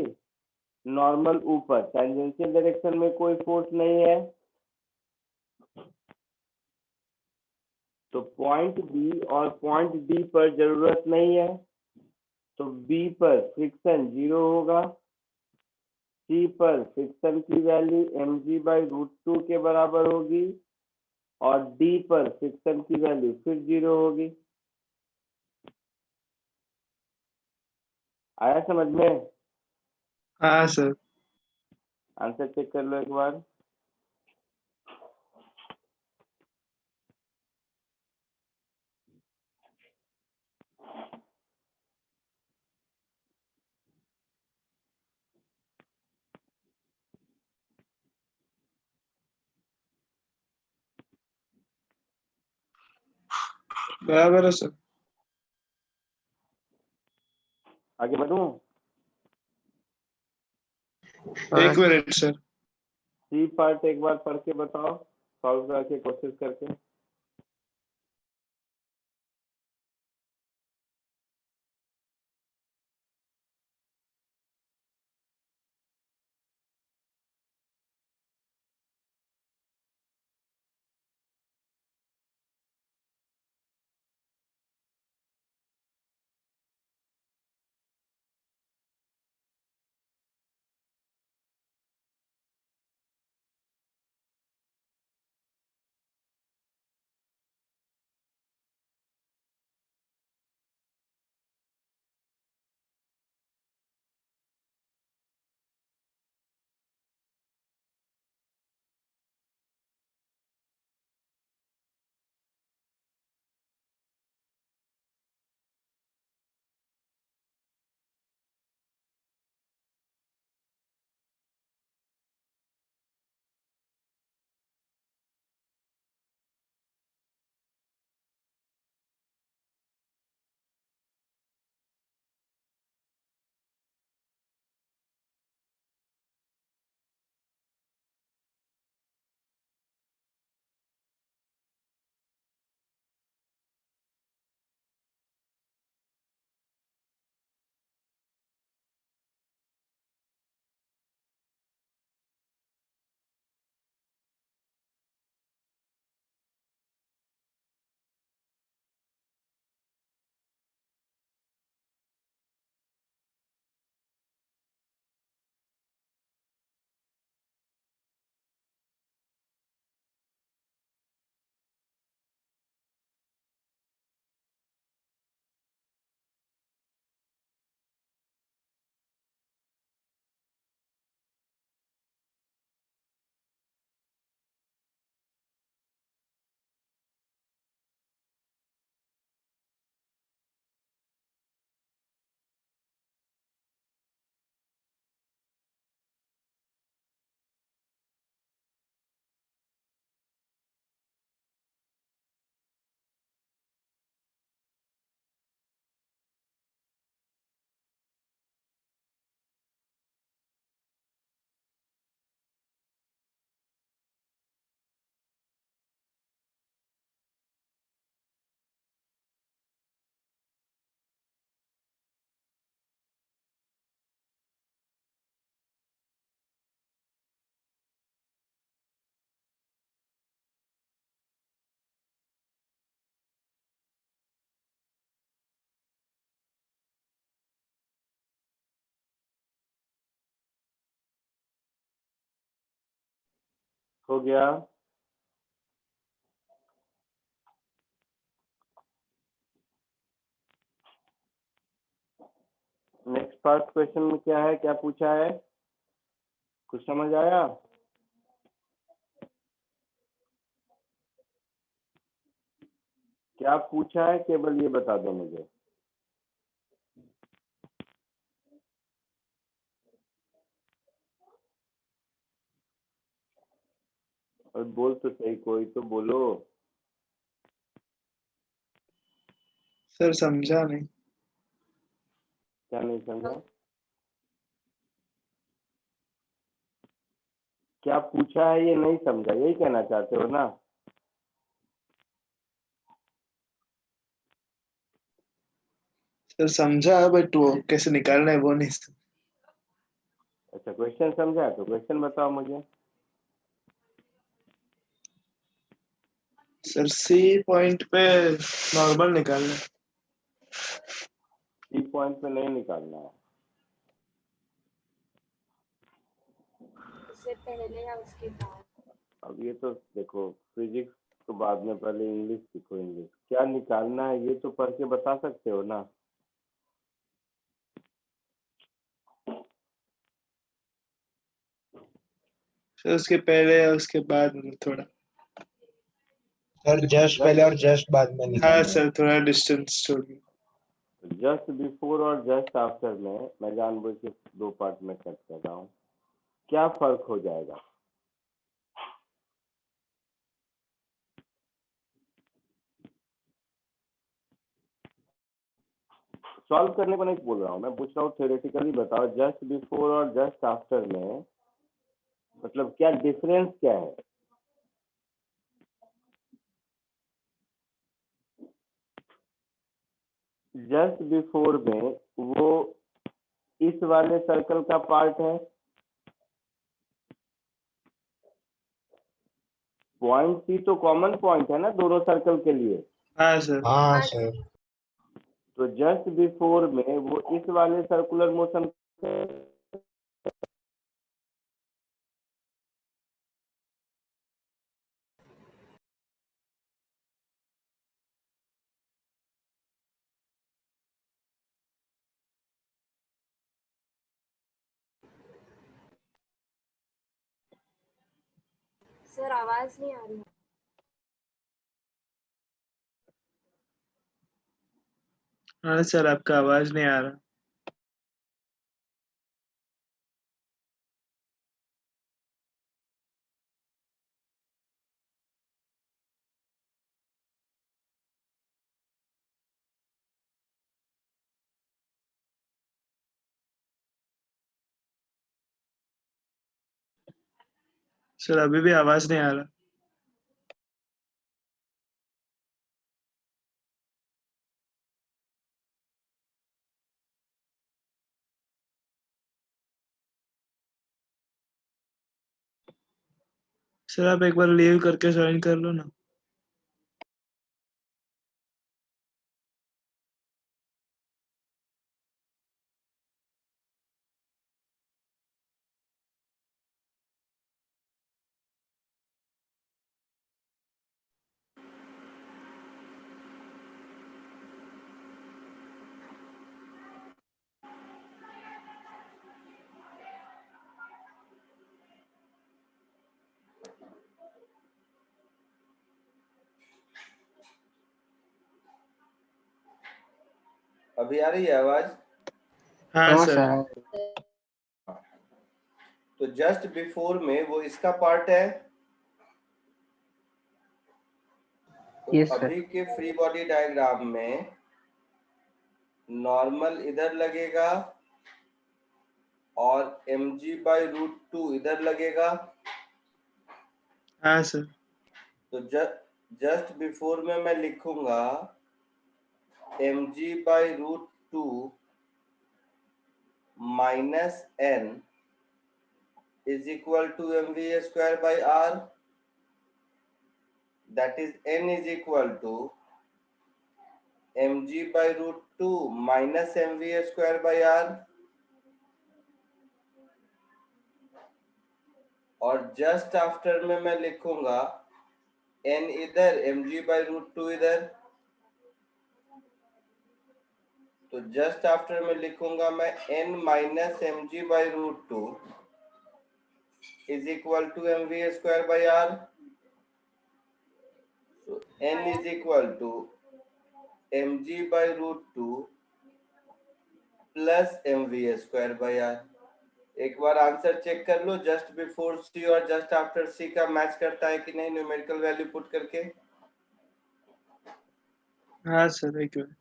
नॉर्मल ऊपर, टेंजेंशियल डायरेक्शन में कोई फोर्स नहीं है, तो पॉइंट बी और पॉइंट डी पर जरूरत नहीं है, तो बी पर फ्रिक्शन 0 होगा। सी पर फ्रिक्शन की वैल्यू mg/√2 के बराबर होगी, और डी पर फ्रिक्शन की वैल्यू फिर 0 होगी। आया समझ में? हाँ सर। आंसर चेक कर लो एक बार। बराबर है सर। आगे बढ़ूं? हाँ एक sir. Minute sir. C part एक बार पढ़ के बताओ, सॉल्व करके कोशिश करके। हो गया। नेक्स्ट फर्स्ट क्वेश्चन में क्या है, क्या पूछा है, कुछ समझ आया? क्या पूछा है केवल ये बता दो मुझे। और बोल तो सही, कोई तो बोलो। सर समझा नहीं। क्या नहीं समझा? क्या पूछा है ये नहीं समझा, यही कहना चाहते हो ना? सर समझा बट वो कैसे निकालना है वो नहीं। अच्छा, क्वेश्चन समझा तो क्वेश्चन बताओ मुझे। सर सी पॉइंट पे नॉर्मल निकालना है। सी पॉइंट पे नहीं निकालना है। उससे पहले या उसके बाद? अब ये तो देखो, फिजिक्स तो बाद में, पहले इंग्लिश सीखो। इंग्लिश क्या निकालना है ये तो पढ़ के बता सकते हो ना। सर उसके पहले या उसके बाद में थोड़ा। सर जस्ट पहले और जस्ट बाद में हाँ निकालना है। सर थोड़ा डिस्टेंस छोड़ के। जस्ट बिफोर और जस्ट आफ्टर में मैं जानबूझ के दो पार्ट में कट कर रहा हूँ। क्या फर्क हो जाएगा? सॉल्व करने को नहीं बोल रहा हूँ, मैं पूछ रहा हूँ थ्योरेटिकली बताओ, जस्ट बिफोर और जस्ट आफ्टर में मतलब क्या डिफरेंस क्या है? जस्ट बिफोर में वो इस वाले सर्कल का पार्ट है। पॉइंट सी तो कॉमन पॉइंट है ना दोनों सर्कल के लिए। हाँ सर। हाँ सर। तो जस्ट बिफोर में वो इस वाले सर्कुलर मोशन सर आवाज नहीं आ रही। हाँ सर आपका आवाज नहीं आ रहा। सर अभी भी आवाज नहीं आ रहा। सर आप एक बार लीव करके ज्वाइन कर लो ना। अभी आ रही है आवाज? हाँ हाँ सर। सर। तो जस्ट बिफोर में वो इसका पार्ट है। तो यस सर। अभी के फ्री बॉडी डायग्राम में नॉर्मल इधर लगेगा और mg/√2 इधर लगेगा। हाँ सर। तो जस्ट बिफोर में मैं लिखूंगा mg/√2 minus n is equal to mv²/r, that is n is equal to mg/√2 minus mv²/r, और जस्ट आफ्टर में मैं लिखूंगा n इधर mg/√2 इधर, तो जस्ट आफ्टर में लिखूंगा मैं n minus mg/√2 is equal to mv²/r. So n is equal to mg/√2 plus mv²/r. एक बार आंसर चेक कर लो, जस्ट बिफोर सी और जस्ट आफ्टर सी का मैच करता है कि नहीं न्यूमेरिकल वैल्यू पुट करके. हाँ सर एक मिनट.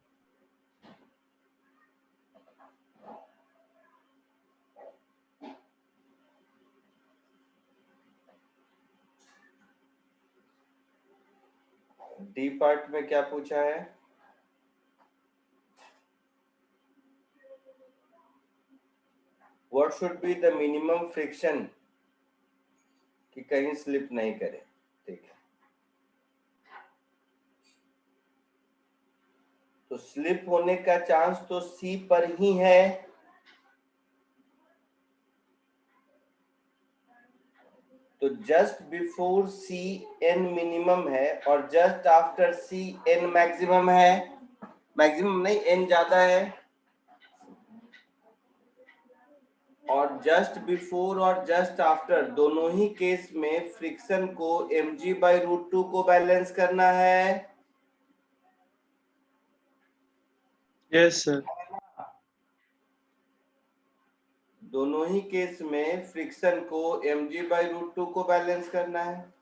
डी पार्ट में क्या पूछा है? What should be the minimum friction कि कहीं स्लिप नहीं करे. ठीक है, तो स्लिप होने का चांस तो सी पर ही है, तो just before C N minimum है और just after C N maximum है. मैक्सिमम नहीं, एन ज्यादा है. और जस्ट बिफोर और जस्ट आफ्टर दोनों ही केस में फ्रिक्शन को mg/√2 को बैलेंस करना है. Yes sir. दोनों ही केस में फ्रिक्शन को mg/√2 को बैलेंस करना है.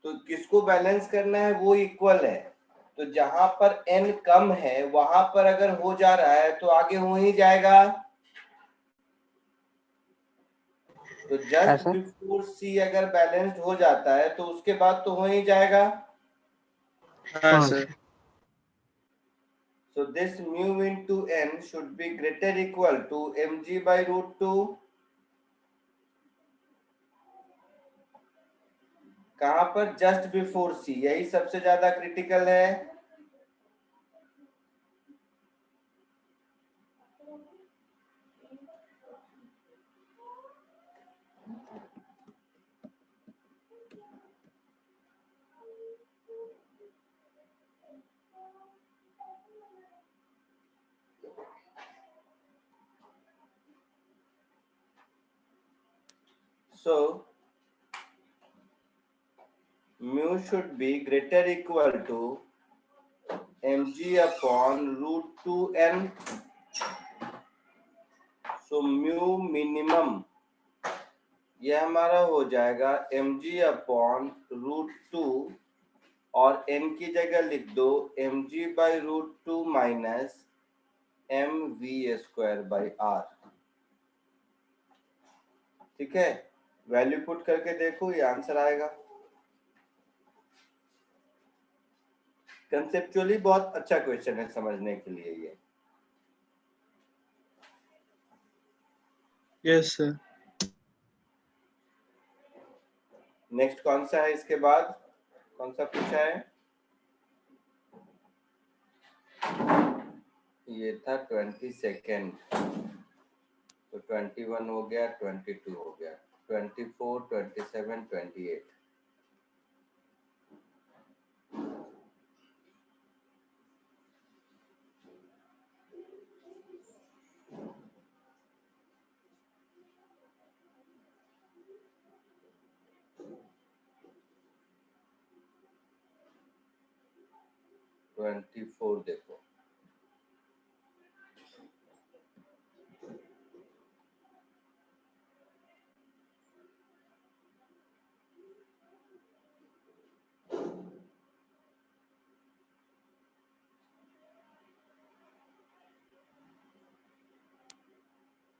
तो किसको बैलेंस करना है? वो इक्वल है, तो जहां पर n कम है वहां पर अगर हो जा रहा है तो आगे हो ही जाएगा. तो जस्ट ऐसा बिफोर सी अगर बैलेंस्ड हो जाता है तो उसके बाद तो हो ही जाएगा. हाँ sir. So this mu into n should be greater equal to mg/√2. कहां पर? जस्ट बिफोर सी, यही सबसे ज्यादा क्रिटिकल है. So mu should be greater equal to mg/√2n. So mu minimum ये हमारा हो जाएगा mg/√2 और n की जगह लिख दो mg/√2 माइनस mv²/r. ठीक है, वैल्यू पुट करके देखो, ये आंसर आएगा. कंसेप्चुअली बहुत अच्छा क्वेश्चन है समझने के लिए ये. Yes sir. नेक्स्ट कौन सा है? इसके बाद कौन सा पूछा है? ये था 22nd, तो 21 हो गया, 22 हो गया, 24, 27, 28. देखो,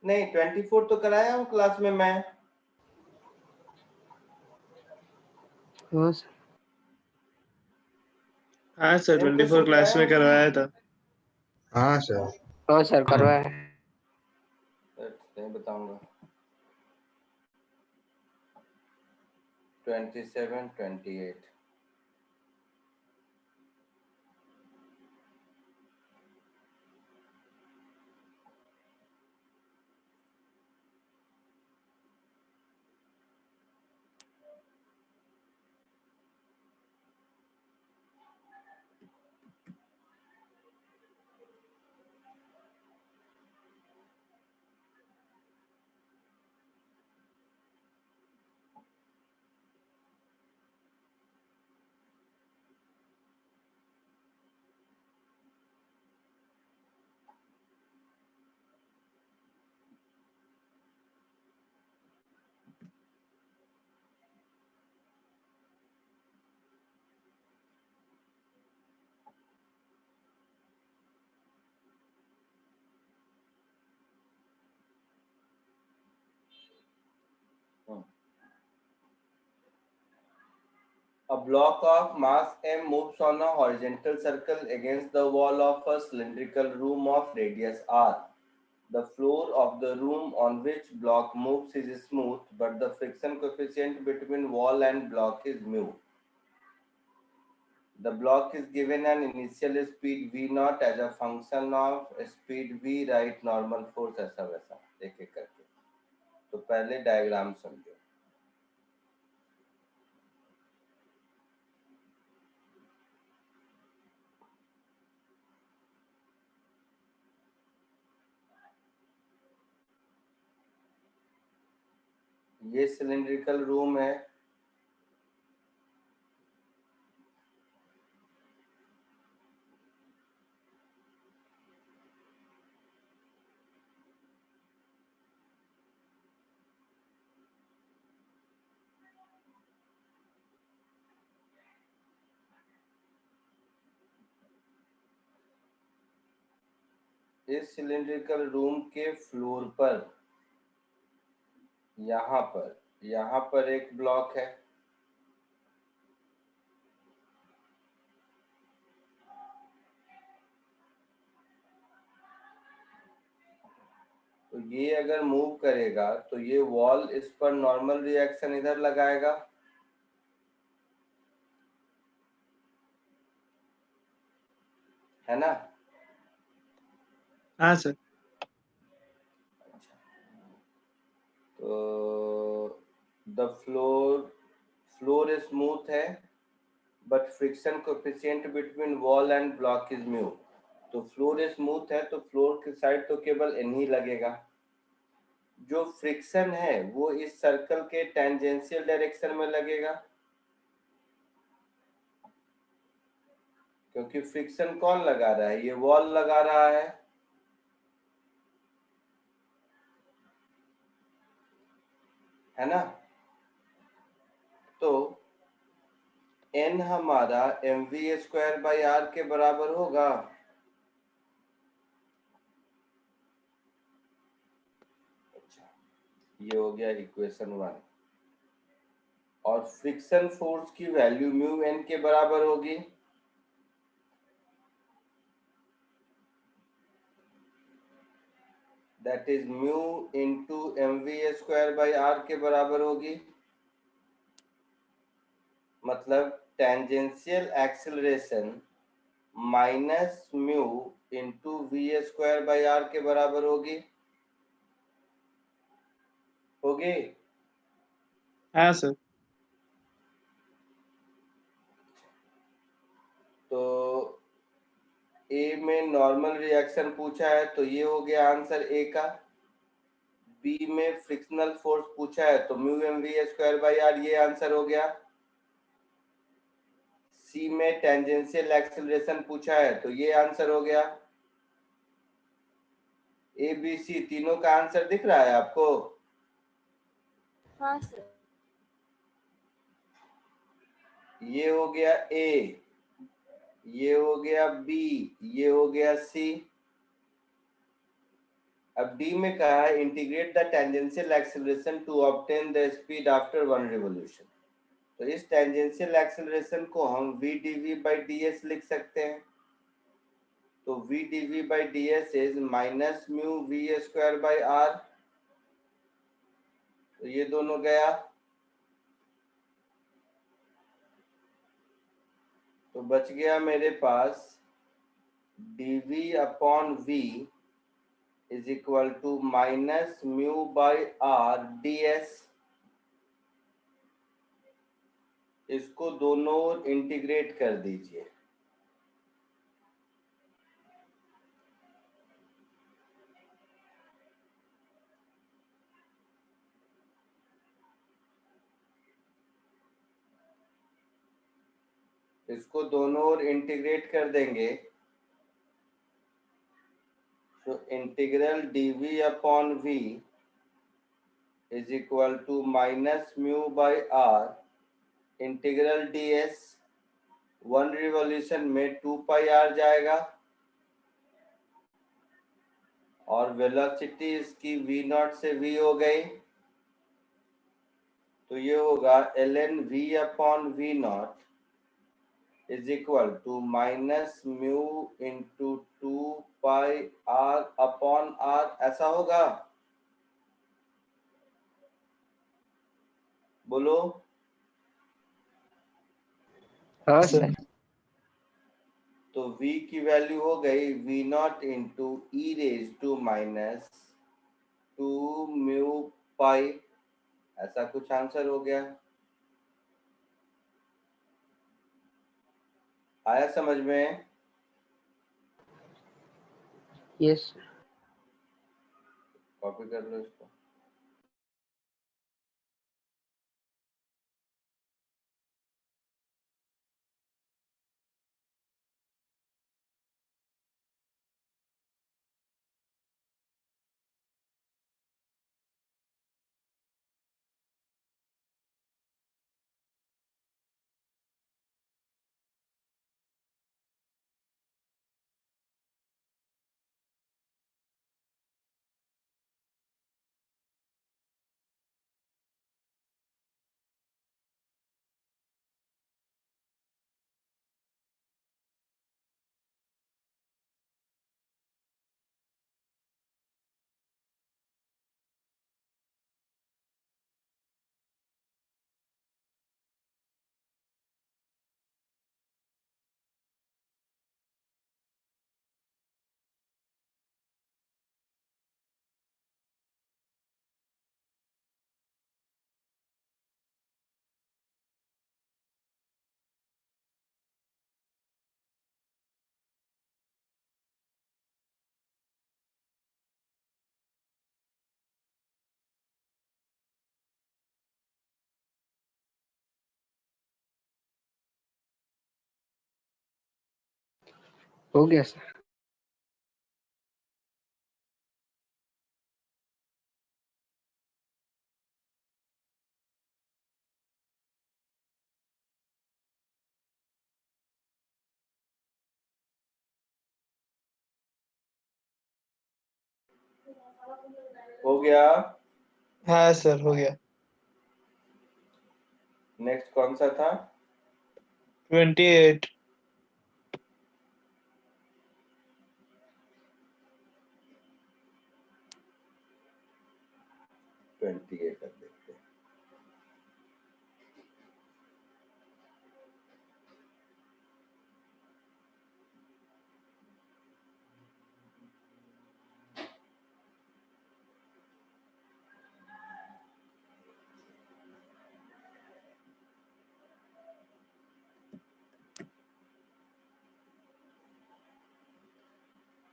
नहीं 24 तो कराया हूँ क्लास में मैं. बस हाँ सर, सेम 24 क्वेश्चन क्लास में कराया करवाया था. हाँ सर. हाँ सर करवाया है. नहीं बताऊंगा. 27, 28. A block of mass m moves on a horizontal circle against the wall of a cylindrical room of radius r. The floor of the room on which block moves is smooth, but the friction coefficient between wall and block is mu. The block is given an initial speed v naught as a function of speed v, right normal force, ऐसा वैसा एक एक करके. तो पहले diagram समझो. ये cylindrical room है. इस सिलिंड्रिकल रूम के फ्लोर पर यहाँ पर एक ब्लॉक है. तो ये अगर मूव करेगा तो ये वॉल इस पर नॉर्मल रिएक्शन इधर लगाएगा. है ना? हाँ सर. तो द फ्लोर स्मूथ है, but friction coefficient between wall and block is mu. तो फ्लोर स्मूथ है तो फ्लोर की साइड तो केवल n ही लगेगा. जो फ्रिक्शन है वो इस सर्कल के टेंजेंशियल डायरेक्शन में लगेगा, क्योंकि फ्रिक्शन कौन लगा रहा है? ये वॉल लगा रहा है. है ना? तो n हमारा mv² के बराबर होगा. अच्छा, ये हो गया इक्वेशन 1. और फ्रिक्शन फोर्स की वैल्यू म्यू n के बराबर होगी. That is mu into mv² के बराबर होगी. मतलब tangential acceleration minus mu into v² के बराबर होगी. हाँ सर. तो ए में नॉर्मल रिएक्शन पूछा है तो ये हो गया आंसर ए का. बी में फ्रिक्शनल फोर्स पूछा है तो म्यू mv²r ये आंसर हो गया. सी में टेंजेंशियल एक्सेलरेशन पूछा है तो ये आंसर हो गया. ए बी सी तीनों का आंसर दिख रहा है आपको? हाँ सर. ये हो गया ए, ये हो गया बी, ये हो गया सी. अब डी में कहा है integrate the tangential acceleration to obtain the speed after 1 revolution. तो इस टेंजेंशियल एक्सेलरेशन को हम v dv by ds लिख सकते हैं. तो v dv by ds is minus mu v²/r. तो ये दोनों गया. तो बच गया मेरे पास dv upon v is equal to minus mu by r ds. इसको दोनों ओर इंटीग्रेट कर दीजिए. इसको दोनों ओर इंटीग्रेट कर देंगे तो integral dv upon v is equal to minus mu by r integral ds. 1 revolution में 2 पाई r जाएगा और वेलोसिटी इसकी v नॉट से v हो गई. तो ये होगा ln v upon v not is equal to minus mu into 2 pi r upon r, ऐसा होगा? बोलो। हाँ सर सर। तो v की वैल्यू हो गई v not into e raise to minus 2 pi, ऐसा कुछ आंसर हो गया। आया समझ में? यस। कॉपी कर लो इसको। हो गया सर। हो गया। हाँ सर हो गया। नेक्स्ट कौन सा था? 28। 28 अब देखते हैं।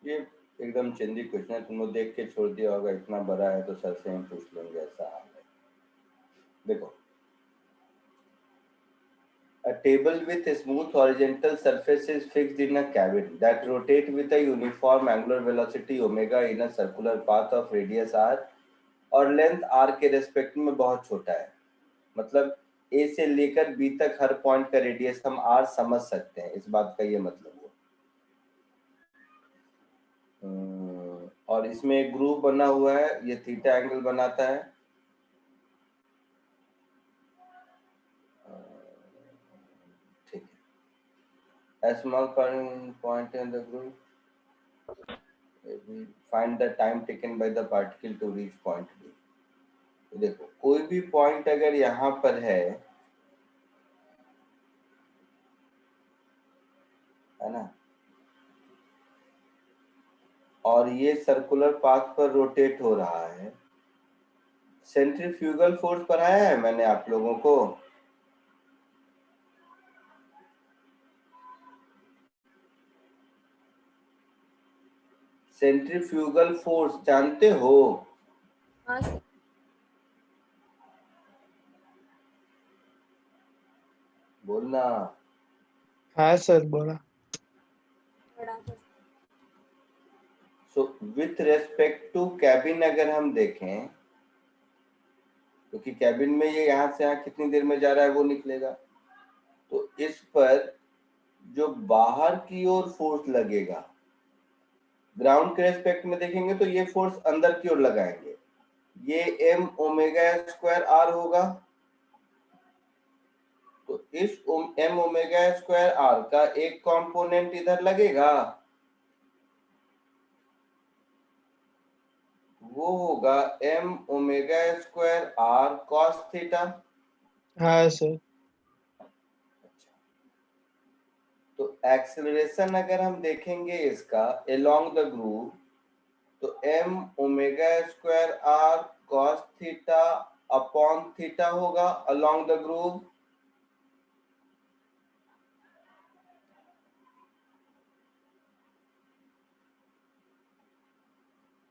ये एकदम चंदी क्वेश्चन है, तुम लोग देख के छोड़ दिया होगा, इतना बड़ा है तो सर से हम पूछ लेंगे, ऐसा हाल है। देखो, a table with smooth horizontal surface is fixed in a cabin that rotate with a uniform angular velocity omega in a circular path of radius r और लेंथ r के रेस्पेक्ट में बहुत छोटा है। मतलब a से लेकर b तक हर पॉइंट का रेडियस हम r समझ सकते हैं, इस बात का ये मतलब हुआ। और इसमें एक ग्रुप बना हुआ है, ये थीटा एंगल बनाता है। ठीक है। A small point in the group. Find the time taken by the particle to reach point B. तो देखो, कोई भी पॉइंट अगर यहाँ पर है ना, और ये सर्कुलर पाथ पर रोटेट हो रहा है, सेंट्रीफ्यूगल फोर्स पढ़ाया है मैंने आप लोगों को। सेंट्रीफ्यूगल फोर्स जानते हो? हाँ सर। बोलना। हाँ सर बोला। बड़ा sir. So with respect to cabin अगर हम देखें, क्योंकि कैबिन में ये यहाँ से यहाँ कितनी देर में जा रहा है वो निकलेगा, तो इस पर जो बाहर की ओर फोर्स लगेगा, ग्राउंड के रेस्पेक्ट में देखेंगे तो ये फोर्स अंदर की ओर लगाएंगे, ये m ओमेगा स्क्वायर r होगा। तो इस m ओमेगा स्क्वायर r का एक कंपोनेंट इधर लगेगा, वो होगा m omega square r cos theta. हाँ सर। तो एक्सेलरेशन अगर हम देखेंगे इसका along द ग्रूव, तो m omega square r cos theta upon theta होगा along द ग्रूव।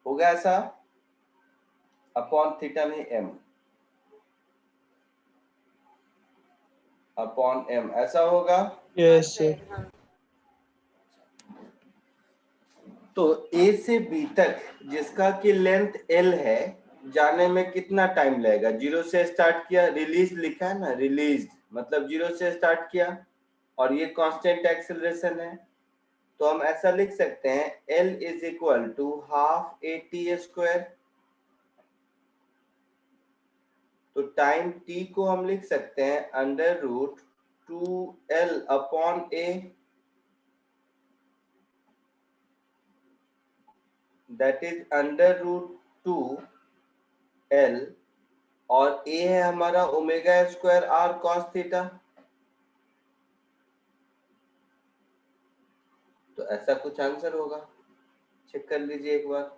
होगा ऐसा, अपॉन थीटा नहीं m, अपॉन m ऐसा होगा। Yes sir. हाँ तो A से B तक जिसका कि लेंथ L है, जाने में कितना टाइम लगेगा? 0 से स्टार्ट किया, रिलीज लिखा है ना, रिलीज मतलब 0 से स्टार्ट किया, और ये कांस्टेंट एक्सेलरेशन है। तो हम ऐसा लिख सकते हैं L is equal to half AT²। तो टाइम T को हम लिख सकते हैं under root 2L upon A, that is under root 2L, और A है हमारा omega square r cos theta. तो ऐसा कुछ आंसर होगा, चेक कर लीजिए एक बार।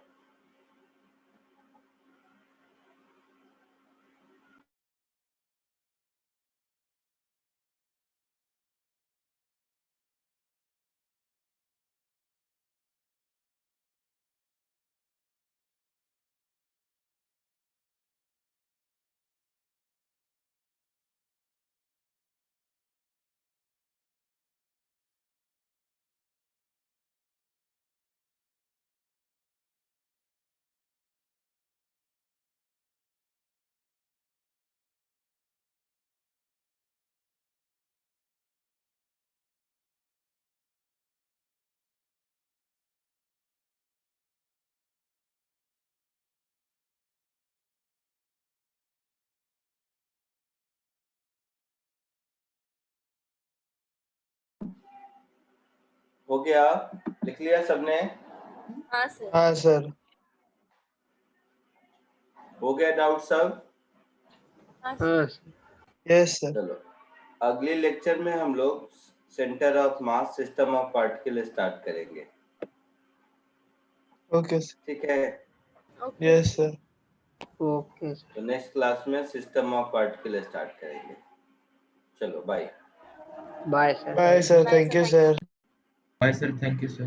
हो गया, लिख लिया सबने? हाँ सर। हाँ सर। हो गया डाउट सब? हाँ सर। हाँ सर। Yes sir. चलो अगले लेक्चर में हम लोग center of mass system of particle start करेंगे, ओके सर। ठीक है? Okay. Yes sir. Okay sir. तो नेक्स्ट क्लास में सिस्टम ऑफ पार्टिकल स्टार्ट करेंगे। चलो bye. Bye sir. Bye sir, bye thank sir, you thank you. Sir. Bye, sir. Thank you, sir.